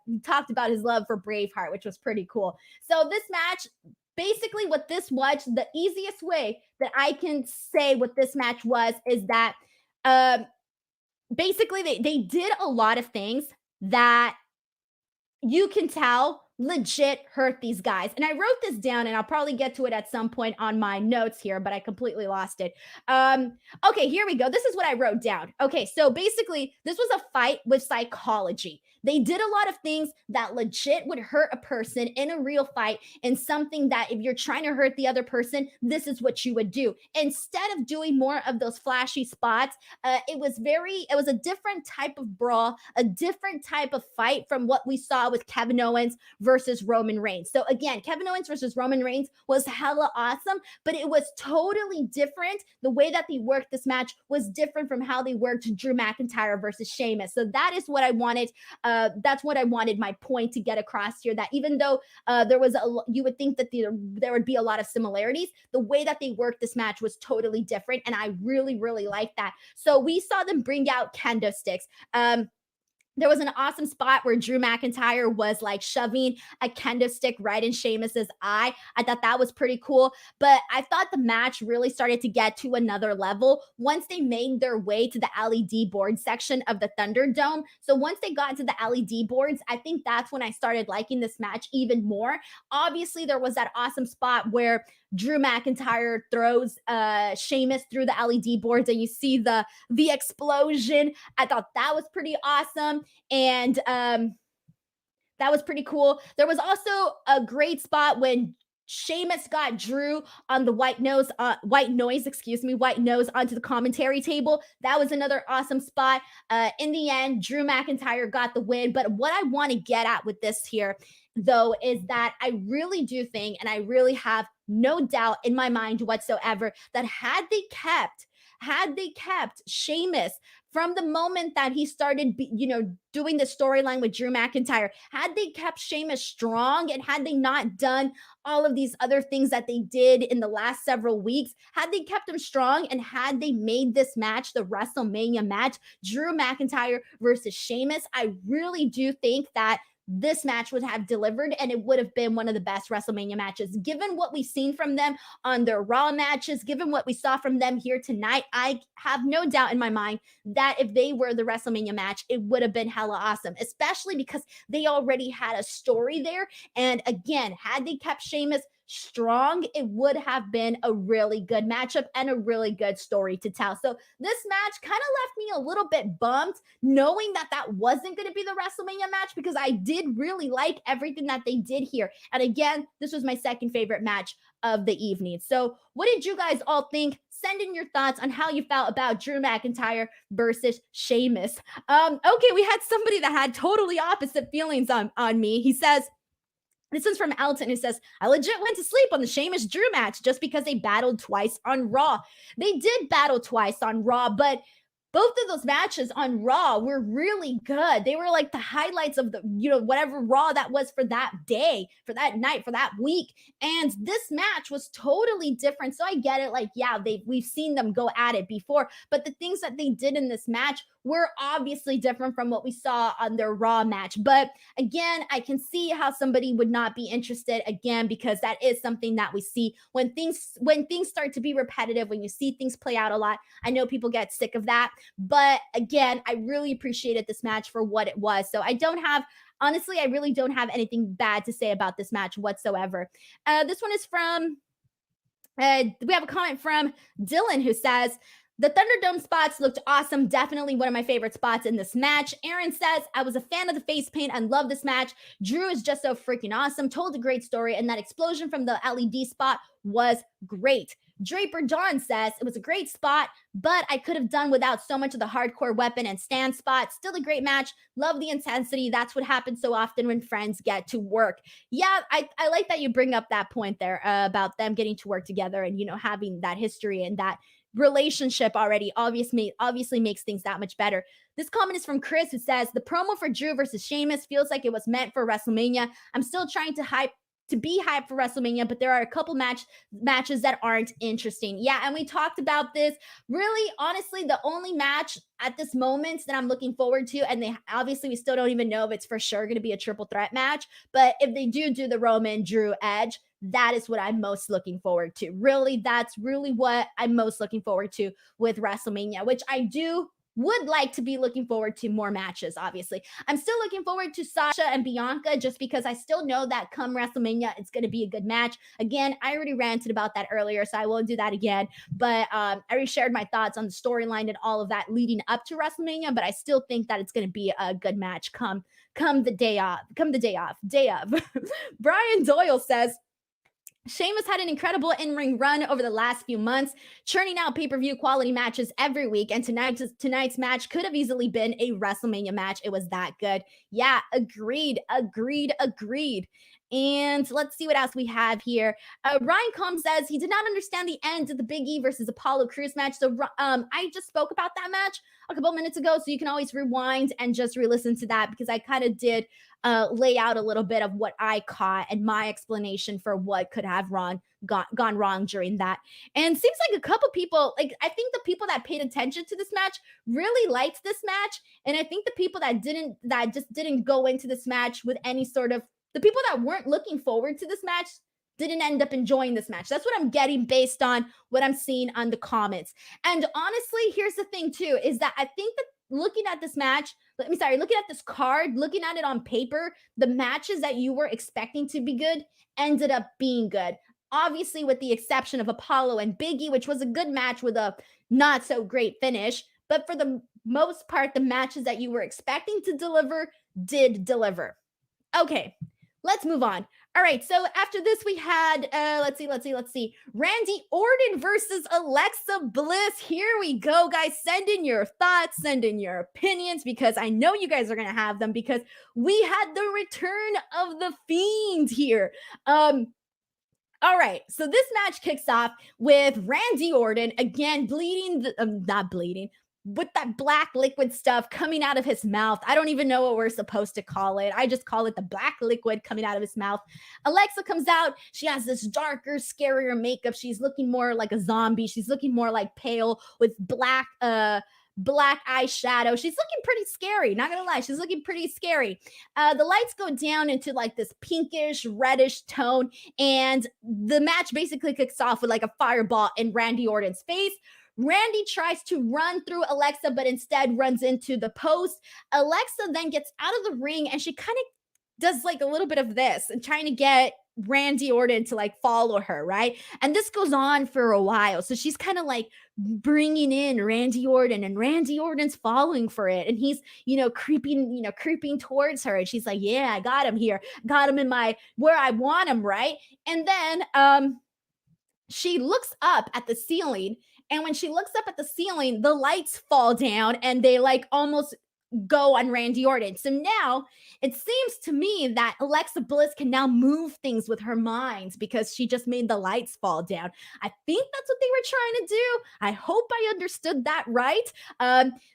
We talked about his love for Braveheart, which was pretty cool. So this match, basically what this was, the easiest way that I can say what this match was is that um basically they did a lot of things that you can tell legit hurt these guys. And I wrote this down and I'll probably get to it at some point on my notes here, but I completely lost it. Okay, here we go. This is what I wrote down. Okay, so basically, this was a fight with psychology. They did a lot of things that legit would hurt a person in a real fight, and something that if you're trying to hurt the other person, this is what you would do. Instead of doing more of those flashy spots, it was a different type of brawl, a different type of fight from what we saw with Kevin Owens versus Roman Reigns. So again, Kevin Owens versus Roman Reigns was hella awesome, but it was totally different. The way that they worked this match was different from how they worked Drew McIntyre versus Sheamus. So that is what I wanted. That's what I wanted my point to get across here. That even though you would think that there would be a lot of similarities, the way that they worked this match was totally different, and I really, really like that. So we saw them bring out kendo sticks. There was an awesome spot where Drew McIntyre was like shoving a kendo stick right in Sheamus's eye. I thought that was pretty cool, but I thought the match really started to get to another level once they made their way to the LED board section of the Thunderdome. So once they got to the LED boards, I think that's when I started liking this match even more. Obviously, there was that awesome spot where Drew McIntyre throws Sheamus through the LED boards and you see the explosion. I thought that was pretty awesome. And that was pretty cool. There was also a great spot when Sheamus got Drew on the white noise onto the commentary table. That was another awesome spot. In the end, Drew McIntyre got the win. But what I want to get at with this here, though, is that I really do think, and I really have no doubt in my mind whatsoever, that had they kept Sheamus from the moment that he started, doing the storyline with Drew McIntyre, had they kept Sheamus strong and had they not done all of these other things that they did in the last several weeks, had they kept him strong and had they made this match the WrestleMania match, Drew McIntyre versus Sheamus, I really do think that this match would have delivered and it would have been one of the best WrestleMania matches. Given what we've seen from them on their Raw matches, given what we saw from them here tonight, I have no doubt in my mind that if they were the WrestleMania match, it would have been hella awesome, especially because they already had a story there. And again, had they kept Sheamus strong, it would have been a really good matchup and a really good story to tell. So this match kind of left me a little bit bummed knowing that that wasn't going to be the WrestleMania match, because I did really like everything that they did here. And again, this was my second favorite match of the evening. So what did you guys all think? Send in your thoughts on how you felt about Drew McIntyre versus Sheamus. Okay, we had somebody that had totally opposite feelings on me. He says, this is from Elton, who says, I legit went to sleep on the Sheamus Drew match just because they battled twice on Raw. They did battle twice on Raw, but both of those matches on Raw were really good. They were like the highlights of the, whatever Raw that was for that day, for that night, for that week. And this match was totally different. So I get it. Like, yeah, we've seen them go at it before, but the things that they did in this match were obviously different from what we saw on their Raw match. But again, I can see how somebody would not be interested, again, because that is something that we see when things start to be repetitive, when you see things play out a lot. I know people get sick of that. But again, I really appreciated this match for what it was. So honestly, I really don't have anything bad to say about this match whatsoever. This one is from, we have a comment from Dylan, who says, the Thunderdome spots looked awesome. Definitely one of my favorite spots in this match. Aaron says, I was a fan of the face paint and love this match. Drew is just so freaking awesome. Told a great story, and that explosion from the LED spot was great. Draper John says, it was a great spot, but I could have done without so much of the hardcore weapon and stand spot. Still a great match. Love the intensity. That's what happens so often when friends get to work. Yeah, I like that you bring up that point there about them getting to work together and, having that history and that relationship already obviously makes things that much better. This comment is from Chris, who says the promo for Drew versus Sheamus feels like it was meant for WrestleMania. I'm still trying to be hyped for WrestleMania, but there are a couple matches that aren't interesting. Yeah, and we talked about this. Really, honestly, the only match at this moment that I'm looking forward to, and they obviously we still don't even know if it's for sure going to be a triple threat match, but if they do the Roman Drew Edge, that is what I'm most looking forward to. Really, that's really what I'm most looking forward to with WrestleMania, which I would like to be looking forward to more matches, obviously. I'm still looking forward to Sasha and Bianca just because I still know that come WrestleMania, it's going to be a good match. Again, I already ranted about that earlier, so I won't do that again. But I already shared my thoughts on the storyline and all of that leading up to WrestleMania, but I still think that it's going to be a good match come the day of. Brian Doyle says, Sheamus had an incredible in-ring run over the last few months, churning out pay-per-view quality matches every week, and tonight's match could have easily been a WrestleMania match. It was that good. Yeah, agreed. And let's see what else we have here. Ryan Combs says he did not understand the end of the Big E versus Apollo Crews match. So I just spoke about that match a couple minutes ago, so you can always rewind and just re-listen to that because I kind of did lay out a little bit of what I caught and my explanation for what could have gone wrong during that. And seems like a couple people, like I think the people that paid attention to this match really liked this match, and I think the people that just didn't go into this match with any sort of, the people that weren't looking forward to this match didn't end up enjoying this match. That's what I'm getting based on what I'm seeing on the comments. And honestly, here's the thing too, is that I think that looking at this card, looking at it on paper, the matches that you were expecting to be good ended up being good. Obviously, with the exception of Apollo and Big E, which was a good match with a not so great finish. But for the most part, the matches that you were expecting to deliver did deliver. Okay, let's move on. All right, so after this we had, let's see. Randy Orton versus Alexa Bliss. Here we go, guys. Send in your thoughts, send in your opinions, because I know you guys are going to have them because we had the return of the Fiend here. All right, so this match kicks off with Randy Orton, again, not bleeding, with that black liquid stuff coming out of his mouth. I don't even know what we're supposed to call it. I just call it the black liquid coming out of his mouth. Alexa comes out. She has this darker, scarier makeup. She's looking more like a zombie. She's looking more like pale with black eyeshadow. She's looking pretty scary. Not gonna lie, she's looking pretty scary. The lights go down into like this pinkish, reddish tone, and the match basically kicks off with like a fireball in Randy Orton's face. Randy tries to run through Alexa, but instead runs into the post. Alexa then gets out of the ring and she kind of does like a little bit of this and trying to get Randy Orton to like follow her, right? And this goes on for a while. So she's kind of like bringing in Randy Orton, and Randy Orton's following for it. And he's, creeping towards her. And she's like, yeah, I got him here. Got him in where I want him, right? And then she looks up at the ceiling. And when she looks up at the ceiling, the lights fall down and they like almost go on Randy Orton. So now it seems to me that Alexa Bliss can now move things with her mind because she just made the lights fall down. I think that's what they were trying to do. I hope I understood that right.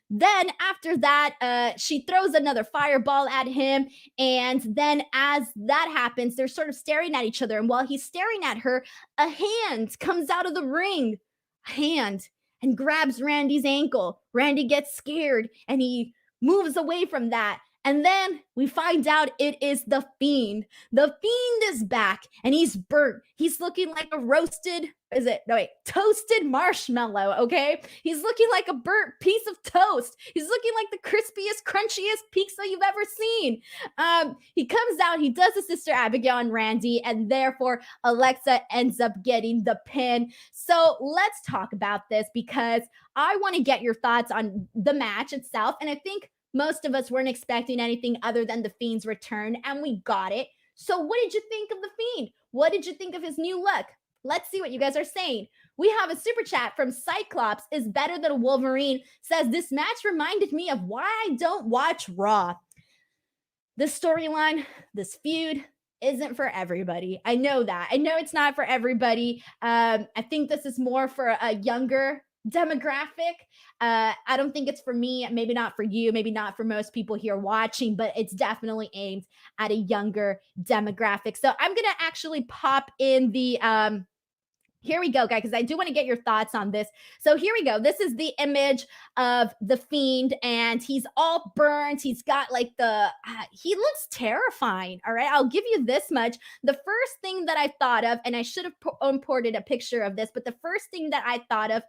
Then after that, she throws another fireball at him. And then as that happens, they're sort of staring at each other. And while he's staring at her, a hand comes out of the ring. Hand, and grabs Randy's ankle. Randy gets scared and he moves away from that. And then we find out it is the Fiend. The Fiend is back and he's burnt. He's looking like a toasted marshmallow, okay? He's looking like a burnt piece of toast. He's looking like the crispiest, crunchiest pizza you've ever seen. He comes out, he does a Sister Abigail on Randy, and therefore Alexa ends up getting the pin. So let's talk about this because I want to get your thoughts on the match itself. And I think most of us weren't expecting anything other than the Fiend's return, and we got it. So what did you think of the Fiend? What did you think of his new look? Let's see what you guys are saying. We have a super chat from Cyclops is better than a Wolverine. Says, this match reminded me of why I don't watch Raw. This storyline, this feud isn't for everybody. I know that. I know it's not for everybody. I think this is more for a younger demographic. I don't think it's for me, maybe not for you, maybe not for most people here watching, but it's definitely aimed at a younger demographic. So I'm gonna actually pop in the here we go, guys, because I do want to get your thoughts on this. So here we go. This is the image of the Fiend, and he's all burnt. He's got like he looks terrifying. All right. I'll give you this much. The first thing that I thought of, and I should have imported a picture of this, but the first thing that I thought of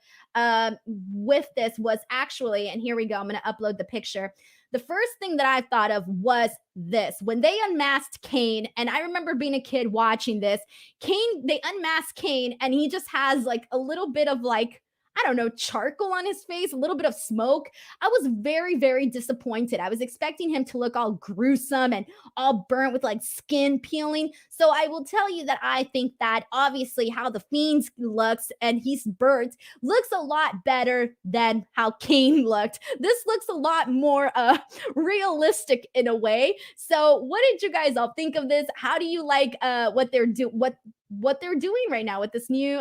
with this was actually, and here we go. I'm going to upload the picture. The first thing that I thought of was this. When they unmasked Kane, and I remember being a kid watching this, they unmasked Kane, and he just has like a little bit of like, I don't know, charcoal on his face, a little bit of smoke. I was very, very disappointed. I was expecting him to look all gruesome and all burnt with like skin peeling. So I will tell you that I think that obviously how the Fiend looks and he's burnt looks a lot better than how Kane looked. This looks a lot more realistic in a way. So what did you guys all think of this? How do you like what they're doing right now with this new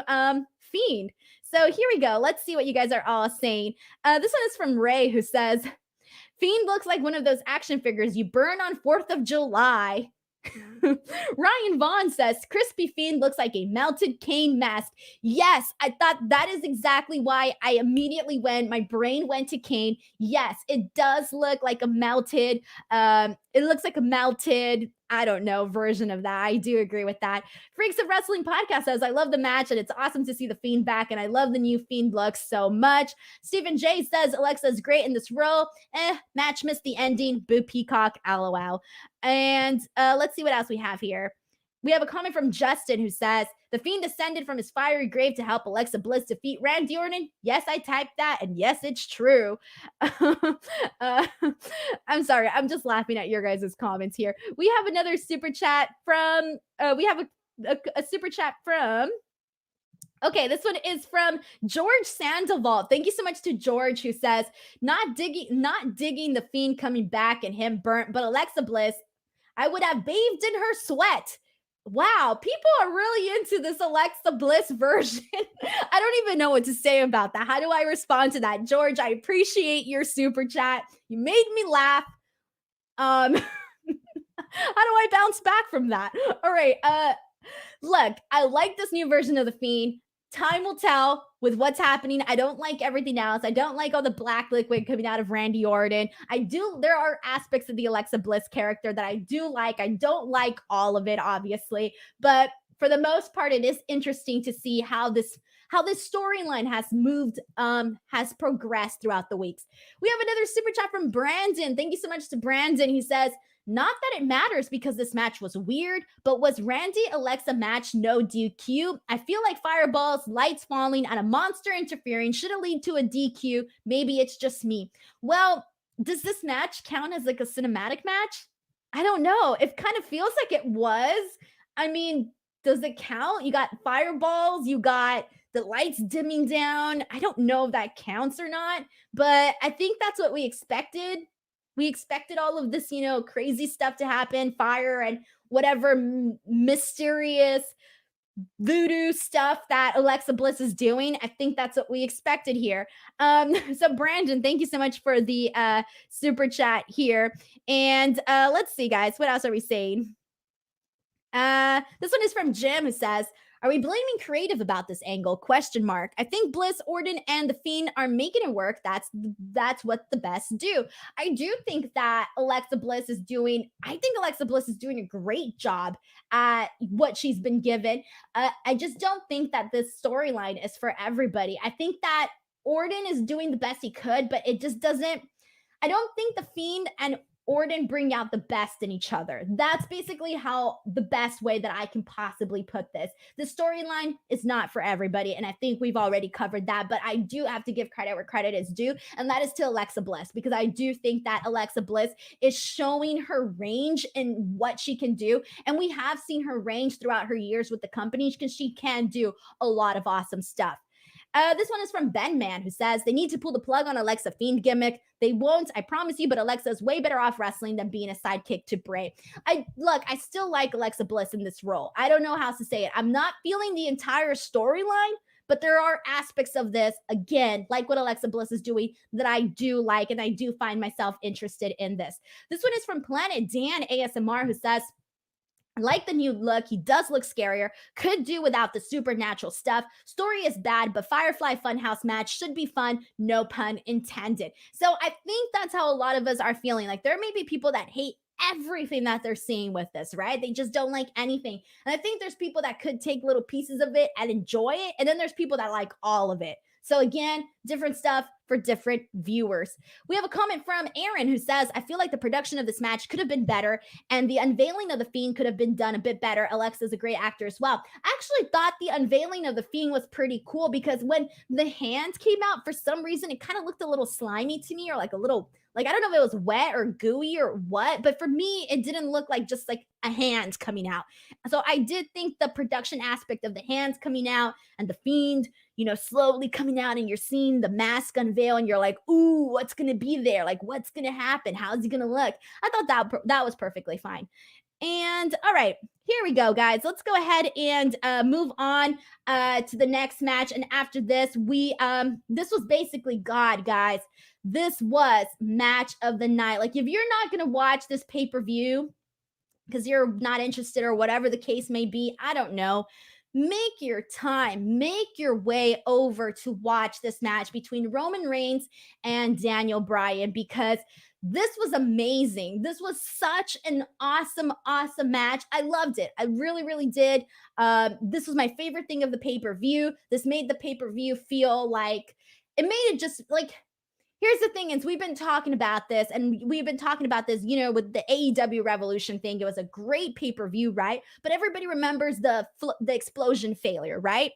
Fiend? So here we go. Let's see what you guys are all saying. This one is from Ray, who says, Fiend looks like one of those action figures you burn on 4th of July. Ryan Vaughn says, Crispy Fiend looks like a melted Kane mask. Yes, I thought that is exactly why I immediately my brain went to Kane. Yes, it does look like a melted, it looks like a melted, I don't know, version of that. I do agree with that. Freaks of Wrestling Podcast says, I love the match and it's awesome to see the Fiend back and I love the new Fiend look so much. Stephen J says, Alexa's great in this role. Match missed the ending. Boo Peacock, LOL. And let's see what else we have here. We have a comment from Justin who says, the Fiend descended from his fiery grave to help Alexa Bliss defeat Randy Orton. Yes, I typed that, and yes, it's true. I'm sorry. I'm just laughing at your guys' comments here. We have another super chat from, we have a super chat from, okay, this one is from George Sandoval. Thank you so much to George, who says, not digging the Fiend coming back and him burnt, but Alexa Bliss, I would have bathed in her sweat. Wow, people are really into this Alexa Bliss version. I don't even know what to say about that. How do I respond to that? George, I appreciate your super chat. You made me laugh. How do I bounce back from that? All right. Look, I like this new version of the Fiend. Time will tell with what's happening. I don't like everything else. I don't like all the black liquid coming out of Randy Orton. There are aspects of the Alexa Bliss character that I do like. I don't like all of it, obviously, but for the most part, it is interesting to see how this storyline has progressed throughout the weeks. We have another super chat from Brandon. Thank you so much to Brandon. He says, not that it matters because this match was weird, but was Randy Alexa match no DQ? I feel like fireballs, lights falling, and a monster interfering should have led to a DQ. Maybe it's just me. Well, does this match count as like a cinematic match? I don't know. It kind of feels like it was. I mean, does it count? You got fireballs, you got the lights dimming down. I don't know if that counts or not, but I think that's what we expected. We expected all of this, crazy stuff to happen, fire and whatever mysterious voodoo stuff that Alexa Bliss is doing. I think that's what we expected here. So Brandon, thank you so much for the super chat here. And let's see, guys, what else are we saying? This one is from Jim, who says, are we blaming creative about this angle? Question mark. I think Bliss, Orton, and The Fiend are making it work. That's what the best do. I do think that Alexa Bliss is doing a great job at what she's been given. I just don't think that this storyline is for everybody. I think that Orton is doing the best he could, but it just doesn't. I don't think The Fiend and Orton bring out the best in each other. That's basically the best way that I can possibly put this. The storyline is not for everybody, and I think we've already covered that, but I do have to give credit where credit is due, and that is to Alexa Bliss, because I do think that Alexa Bliss is showing her range in what she can do, and we have seen her range throughout her years with the company because she can do a lot of awesome stuff. This one is from Ben Man, who says, they need to pull the plug on Alexa Fiend gimmick. They won't, I promise you, but Alexa is way better off wrestling than being a sidekick to Bray. I still like Alexa Bliss in this role. I don't know how to say it. I'm not feeling the entire storyline, But there are aspects of this, again, like what Alexa Bliss is doing, that I do like, and I do find myself interested in this. This one is from Planet Dan ASMR, who says, I like the new look. He does look scarier. Could do without the supernatural stuff. Story is bad, but Firefly Funhouse match should be fun. No pun intended. So I think that's how a lot of us are feeling. Like there may be people that hate everything that they're seeing with this, right? They just don't like anything. And I think there's people that could take little pieces of it and enjoy it. And then there's people that like all of it. So again, different stuff for different viewers. We have a comment from Aaron who says, I feel like the production of this match could have been better and the unveiling of the Fiend could have been done a bit better. Alexa's a great actor as well. I actually thought the unveiling of the Fiend was pretty cool because when the hand came out, for some reason, it kind of looked a little slimy to me, or like a little, like, I don't know if it was wet or gooey or what, but for me, it didn't look like just like a hand coming out. So I did think the production aspect of the hands coming out and the Fiend, slowly coming out, and you're seeing the mask unveil and you're like, ooh, what's going to be there? Like, what's going to happen? How's he going to look? I thought that was perfectly fine. And all right, here we go, guys. Let's go ahead and move on to the next match. And after this, this was basically God, guys. This was match of the night. Like, if you're not going to watch this pay-per-view because you're not interested or whatever the case may be, I don't know, make your time, make your way over to watch this match between Roman Reigns and Daniel Bryan, because this was amazing. This was such an awesome, awesome match. I loved it. I really, really did. This was my favorite thing of the pay-per-view. This made the pay-per-view feel like, it made it just like, here's the thing is, we've been talking about this, and we've been talking about this, with the AEW Revolution thing. It was a great pay-per-view, right? But everybody remembers the explosion failure, right?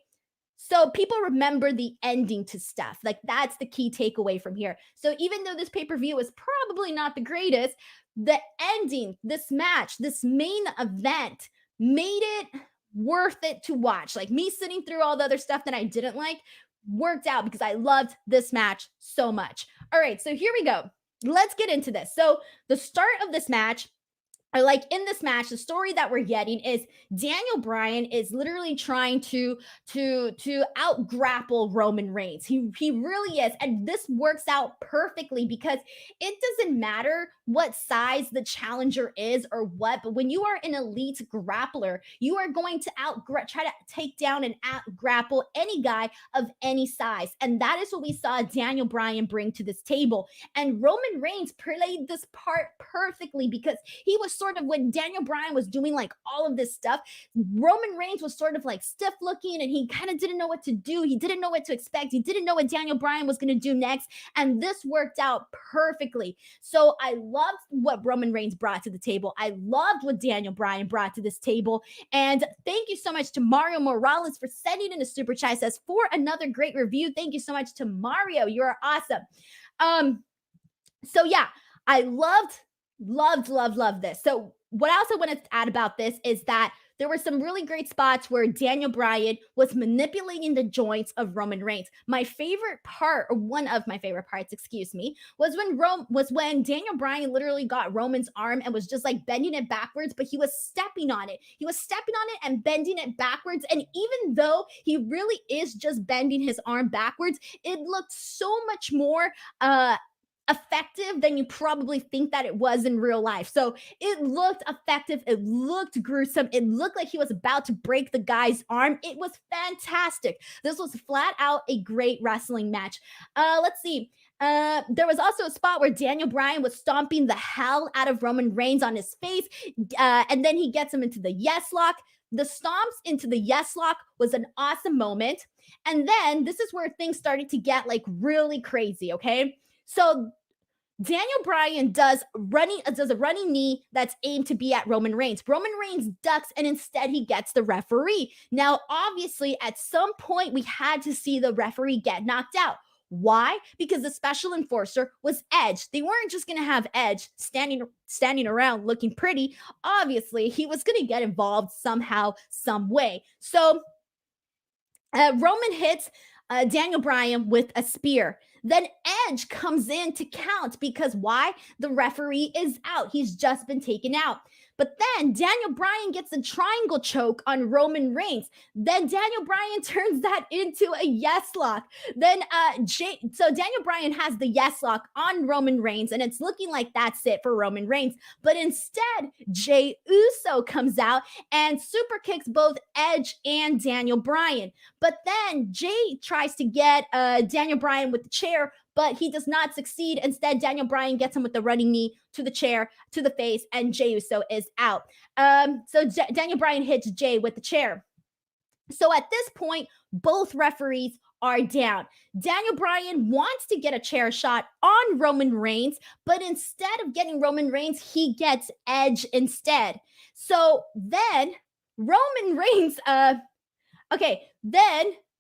So people remember the ending to stuff. Like, that's the key takeaway from here. So even though this pay-per-view was probably not the greatest, the ending, this match, this main event made it worth it to watch. Like, me sitting through all the other stuff that I didn't like worked out because I loved this match so much. All right, so here we go. Let's get into this. So the start of this match, in this match, the story that we're getting is Daniel Bryan is literally trying to out grapple Roman Reigns. He really is, and this works out perfectly because it doesn't matter what size the challenger is or what, but when you are an elite grappler, you are going to try to take down and out grapple any guy of any size, and that is what we saw Daniel Bryan bring to this table. And Roman Reigns played this part perfectly because he was sort of, when Daniel Bryan was doing like all of this stuff, Roman Reigns was sort of like stiff looking and he kind of didn't know what to do. He didn't know what to expect. He didn't know what Daniel Bryan was going to do next. And this worked out perfectly. So I loved what Roman Reigns brought to the table. I loved what Daniel Bryan brought to this table. And thank you so much to Mario Morales for sending in a super chat. It says, for another great review. Thank you so much to Mario. You're awesome. So yeah, I loved this. So what I also want to add about this is that there were some really great spots where Daniel Bryan was manipulating the joints of Roman Reigns. My favorite part, or one of my favorite parts, was when Daniel Bryan literally got Roman's arm and was just like bending it backwards, but he was stepping on it. He was stepping on it and bending it backwards. And even though he really is just bending his arm backwards, it looked so much more effective than you probably think that it was in real life. So it looked effective. It looked gruesome. It looked like he was about to break the guy's arm. It was fantastic. This was flat out a great wrestling match. Let's see. There was also a spot where Daniel Bryan was stomping the hell out of Roman Reigns on his face. And then he gets him into the yes lock. The stomps into the yes lock was an awesome moment. And then this is where things started to get like really crazy. Okay. So Daniel Bryan does a running knee that's aimed to be at Roman Reigns. Roman Reigns ducks, and instead he gets the referee. Now, obviously, at some point, we had to see the referee get knocked out. Why? Because the special enforcer was Edge. They weren't just going to have Edge standing around looking pretty. Obviously, he was going to get involved somehow, some way. So Roman hits Daniel Bryan with a spear. Then Edge comes in to count because why? The referee is out. He's just been taken out. But then Daniel Bryan gets a triangle choke on Roman Reigns. Then Daniel Bryan turns that into a yes lock. Then so Daniel Bryan has the yes lock on Roman Reigns, and it's looking like that's it for Roman Reigns. But instead, Jey Uso comes out and super kicks both Edge and Daniel Bryan. But then Jey tries to get Daniel Bryan with the chair, but he does not succeed. Instead, Daniel Bryan gets him with the running knee to the chair, to the face, and Jey Uso is out. So Daniel Bryan hits Jey with the chair. So at this point, both referees are down. Daniel Bryan wants to get a chair shot on Roman Reigns, but instead of getting Roman Reigns, he gets Edge instead. So then Roman Reigns,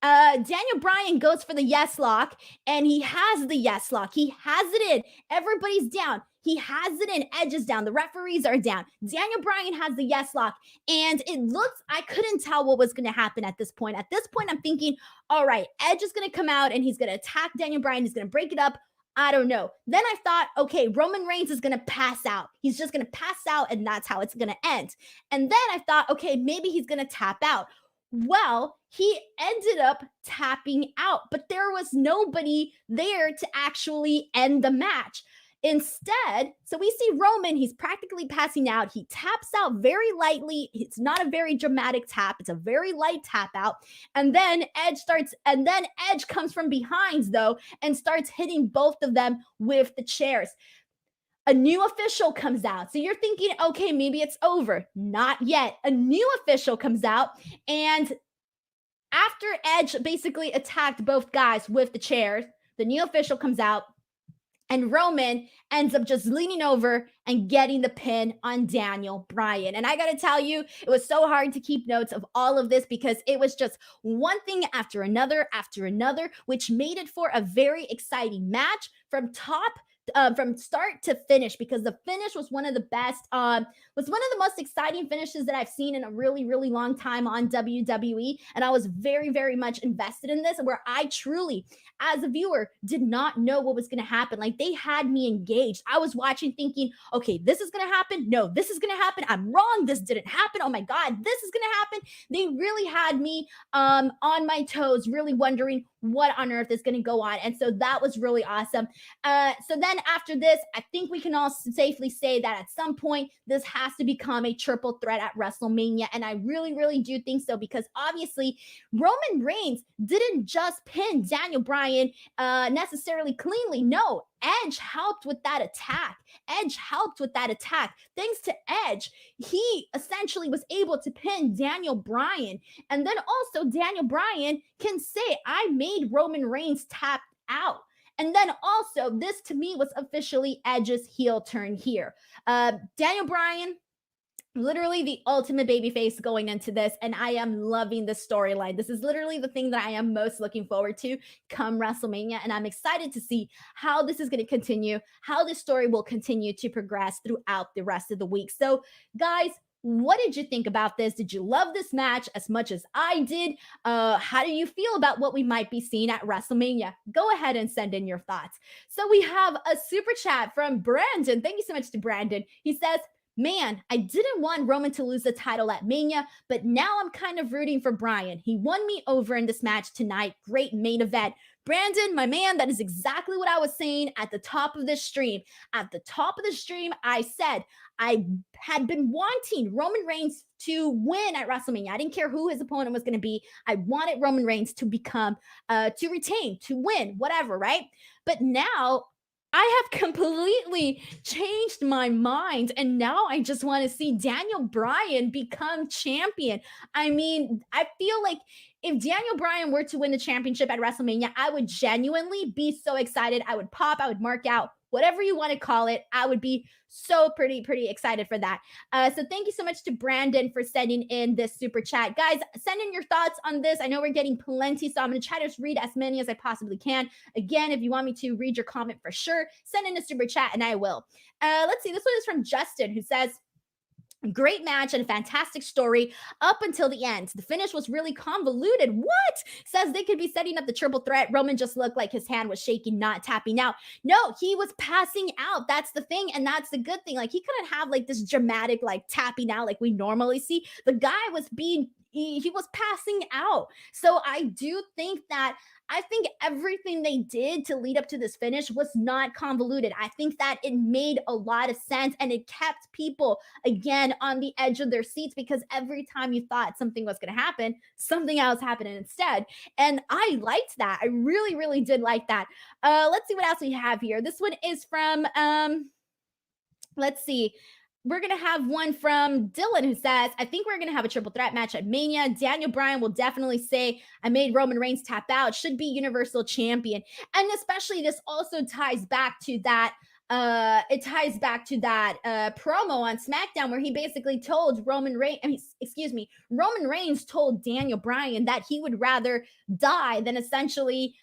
Daniel Bryan goes for the yes lock, and he has the yes lock. He has it in. Everybody's down. He has it in. Edge is down. The referees are down. Daniel Bryan has the yes lock. And it looks, I couldn't tell what was going to happen at this point. At this point, I'm thinking, all right, Edge is going to come out and he's going to attack Daniel Bryan. He's going to break it up. I don't know. Then I thought, okay, Roman Reigns is going to pass out. He's just going to pass out, and that's how it's going to end. And then I thought, okay, maybe he's going to tap out. Well, he ended up tapping out, but there was nobody there to actually end the match. Instead, so we see Roman, he's practically passing out. He taps out very lightly. It's not a very dramatic tap. It's a very light tap out. And then Edge comes from behind though and starts hitting both of them with the chairs. A new official comes out. So you're thinking, okay, maybe it's over. Not yet. A new official comes out, and after Edge basically attacked both guys with the chairs, the new official comes out, and Roman ends up just leaning over and getting the pin on Daniel Bryan. And I got to tell you, it was so hard to keep notes of all of this because it was just one thing after another, which made it for a very exciting match from start to finish, because the finish was one of the best, was one of the most exciting finishes that I've seen in a really, really long time on WWE. And I was very, very much invested in this, where I truly, as a viewer, did not know what was going to happen. Like, they had me engaged. I was watching thinking, okay, this is going to happen. No, this is going to happen. I'm wrong. This didn't happen. Oh my God, this is going to happen. They really had me on my toes, really wondering what on earth is going to go on. And so that was really awesome. So then after this, I think we can all safely say that at some point, this has to become a triple threat at WrestleMania. And I really, really do think so, because obviously Roman Reigns didn't just pin Daniel Bryan necessarily cleanly. No, Edge helped with that attack. Thanks to Edge, he essentially was able to pin Daniel Bryan. And then also Daniel Bryan can say, I made Roman Reigns tap out. And then also, this to me was officially Edge's heel turn here. Daniel Bryan, literally the ultimate babyface going into this, and I am loving the storyline. This is literally the thing that I am most looking forward to come WrestleMania, and I'm excited to see how this is going to continue, how this story will continue to progress throughout the rest of the week. So, guys, what did you think about this? Did you love this match as much as I did? How do you feel about what we might be seeing at WrestleMania? Go ahead and send in your thoughts. So we have a super chat from Brandon. Thank you so much to Brandon. He says, man, I didn't want Roman to lose the title at Mania, but now I'm kind of rooting for Bryan. He won me over in this match tonight. Great main event. Brandon, my man, that is exactly what I was saying at the top of this stream. At the top of the stream, I said I had been wanting Roman Reigns to win at WrestleMania. I didn't care who his opponent was going to be. I wanted Roman Reigns to to retain, to win, whatever, right? But now I have completely changed my mind, and now I just want to see Daniel Bryan become champion. I mean, I feel like if Daniel Bryan were to win the championship at WrestleMania, I would genuinely be so excited. I would pop, I would mark out, whatever you want to call it. I would be so pretty excited for that. So thank you so much to Brandon for sending in this super chat. Guys, send in your thoughts on this. I know we're getting plenty, so I'm going to try to read as many as I possibly can. Again, if you want me to read your comment for sure, send in a super chat and I will. Let's see. This one is from Justin, who says, Great match and a fantastic story up until the end. The finish was really convoluted. What? Says they could be setting up the triple threat. Roman just looked like his hand was shaking, not tapping out. No, he was passing out. That's the thing. And that's the good thing. Like, he couldn't have like this dramatic, like tapping out like we normally see. The guy was being, he was passing out. So I do think that I think everything they did to lead up to this finish was not convoluted. I think that it made a lot of sense and it kept people again on the edge of their seats because every time you thought something was going to happen, something else happened instead. And I liked that. I really, really did like that. Let's see what else we have here. This one is from let's see. We're going to have one from Dylan who says, I think we're going to have a triple threat match at Mania. Daniel Bryan will definitely say, I made Roman Reigns tap out, should be Universal Champion. And especially this also ties back to that promo on SmackDown where he basically told Roman Reigns told Daniel Bryan that he would rather die than essentially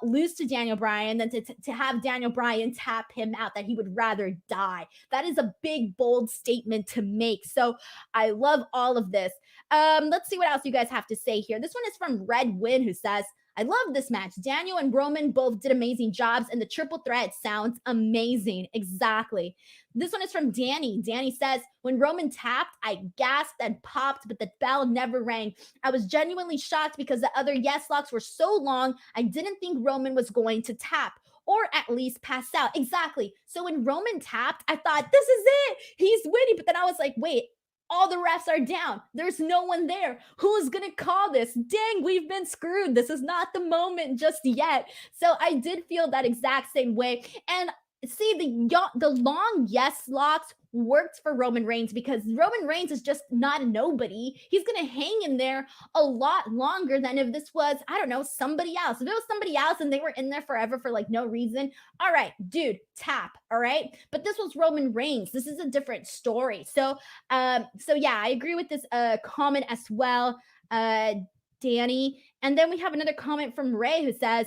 lose to Daniel Bryan than to have Daniel Bryan tap him out, that he would rather die. That is a big, bold statement to make. So I love all of this. Let's see what else you guys have to say here. This one is from Red Win who says, I love this match. Daniel and Roman both did amazing jobs, and the triple threat sounds amazing. Exactly. This one is from Danny. Danny says, when Roman tapped, I gasped and popped, but the bell never rang. I was genuinely shocked because the other yes locks were so long, I didn't think Roman was going to tap or at least pass out. Exactly. So when Roman tapped, I thought, this is it. He's winning. But then I was like, wait, all the refs are down. There's no one there. Who's going to call this? Dang, we've been screwed. This is not the moment just yet. So I did feel that exact same way. And see, the long yes locks worked for Roman Reigns because Roman Reigns is just not a nobody. He's going to hang in there a lot longer than if this was, I don't know, somebody else. If it was somebody else and they were in there forever for like no reason, all right, dude, tap, all right? But this was Roman Reigns. This is a different story. So yeah, I agree with this comment as well, Danny. And then we have another comment from Ray who says,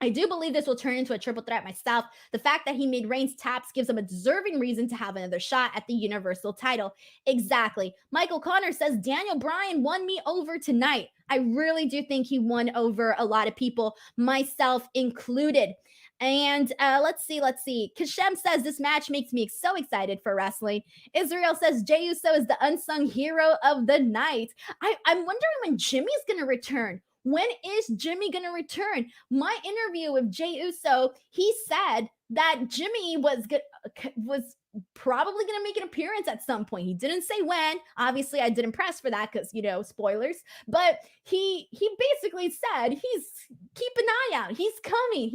I do believe this will turn into a triple threat myself. The fact that he made Reigns taps gives him a deserving reason to have another shot at the Universal title. Exactly. Michael Connor says, Daniel Bryan won me over tonight. I really do think he won over a lot of people, myself included. And let's see. Kashem says, this match makes me so excited for wrestling. Israel says, Jey Uso is the unsung hero of the night. I'm wondering when Jimmy's going to return. When is Jimmy going to return? My interview with Jey Uso, he said that Jimmy was probably going to make an appearance at some point. He didn't say when. Obviously, I didn't press for that because, spoilers. But he basically said, keep an eye out. He's coming.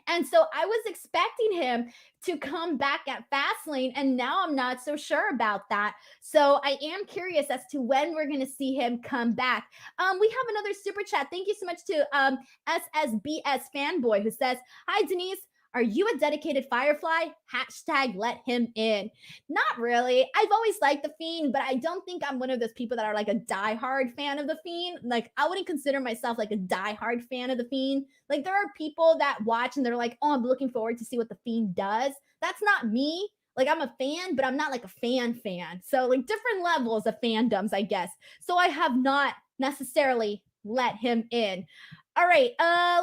And so I was expecting him to come back at Fastlane, and now I'm not so sure about that. So I am curious as to when we're going to see him come back. We have another super chat. Thank you so much to SSBS Fanboy who says, hi, Denise. Are you a dedicated Firefly? # let him in. Not really. I've always liked The Fiend, but I don't think I'm one of those people that are like a diehard fan of The Fiend. Like, I wouldn't consider myself like a diehard fan of The Fiend. Like, there are people that watch and they're like, oh, I'm looking forward to see what The Fiend does. That's not me. Like, I'm a fan, but I'm not like a fan. So, like, different levels of fandoms, I guess. So I have not necessarily let him in. All right,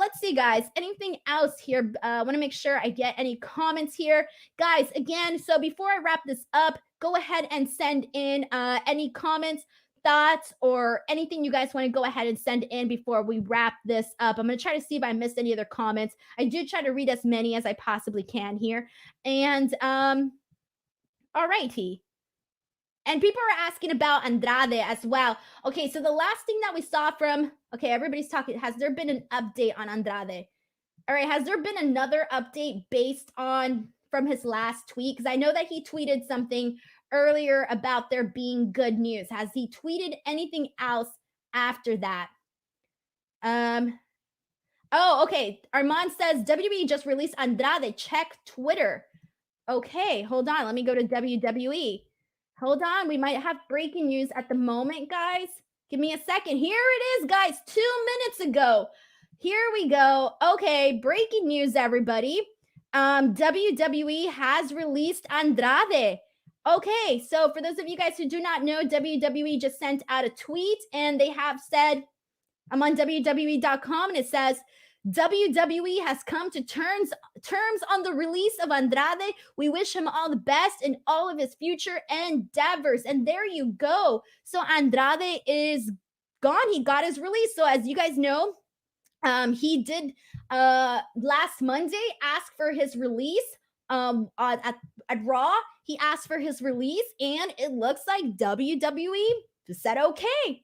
let's see, guys. Anything else here? I want to make sure I get any comments here. Guys, again, so before I wrap this up, go ahead and send in any comments, thoughts, or anything you guys want to go ahead and send in before we wrap this up. I'm going to try to see if I missed any other comments. I do try to read as many as I possibly can here. And, all righty. And people are asking about Andrade as well. Okay, so the last thing that we saw from, okay, everybody's talking, has there been an update on Andrade? All right, has there been another update based on from his last tweet? Because I know that he tweeted something earlier about there being good news. Has he tweeted anything else after that? Oh, okay. Armand says, WWE just released Andrade. Check Twitter. Okay, hold on. Let me go to WWE. Hold on. We might have breaking news at the moment, guys. Give me a second. Here it is, guys. 2 minutes ago. Here we go. Okay, breaking news, everybody. WWE has released Andrade. Okay, so for those of you guys who do not know, WWE just sent out a tweet and they have said, I'm on WWE.com and it says, WWE has come to terms on the release of Andrade. We wish him all the best in all of his future endeavors. And there you go. So Andrade is gone. He got his release. So as you guys know, he did last Monday ask for his release at Raw. He asked for his release, and it looks like WWE said okay.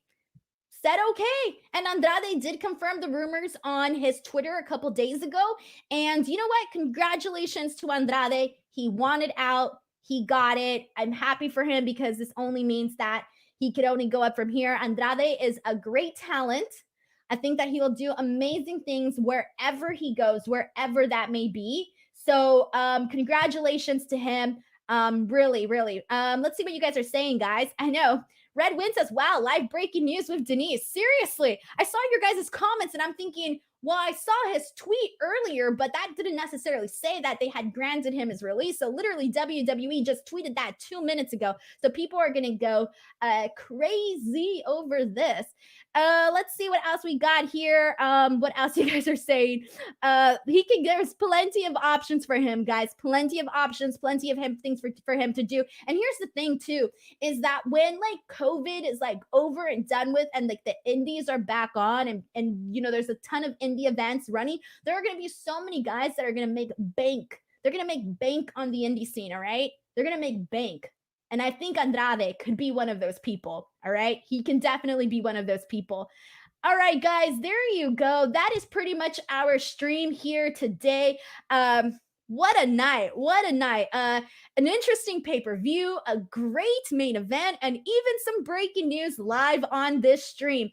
Said okay. And Andrade did confirm the rumors on his Twitter a couple days ago. And you know what? Congratulations to Andrade. He wanted out. He got it. I'm happy for him because this only means that he could only go up from here. Andrade is a great talent. I think that he will do amazing things wherever he goes, wherever that may be. So, congratulations to him. Really, really. Let's see what you guys are saying, guys. I know Red Win says, wow, live breaking news with Denise. Seriously, I saw your guys' comments and I'm thinking, well, I saw his tweet earlier, but that didn't necessarily say that they had granted him his release. So literally WWE just tweeted that 2 minutes ago. So people are going to go crazy over this. Let's see what else we got here. What else you guys are saying? There's plenty of options for him, guys. Plenty of options, plenty of things for him to do. And here's the thing too, is that when like COVID is like over and done with and like the indies are back on and you know there's a ton of indie events running, there are going to be so many guys that are going to make bank. They're going to make bank on the indie scene, all right? They're going to make bank. And I think Andrade could be one of those people, all right? He can definitely be one of those people. All right, guys, there you go. That is pretty much our stream here today. What a night. What a night. An interesting pay-per-view, a great main event, and even some breaking news live on this stream.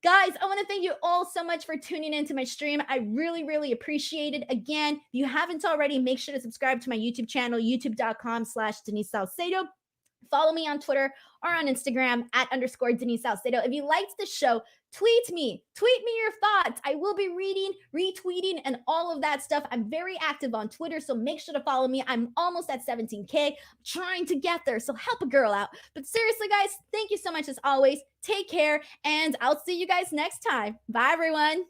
Guys, I want to thank you all so much for tuning into my stream. I really, really appreciate it. Again, if you haven't already, make sure to subscribe to my YouTube channel, youtube.com/Denise Salcedo. Follow me on Twitter or on Instagram @_ Denise Salcedo. If you liked the show, tweet me your thoughts. I will be reading, retweeting, and all of that stuff. I'm very active on Twitter, so make sure to follow me. I'm almost at 17K. I'm trying to get there, so help a girl out. But seriously, guys, thank you so much as always. Take care, and I'll see you guys next time. Bye, everyone.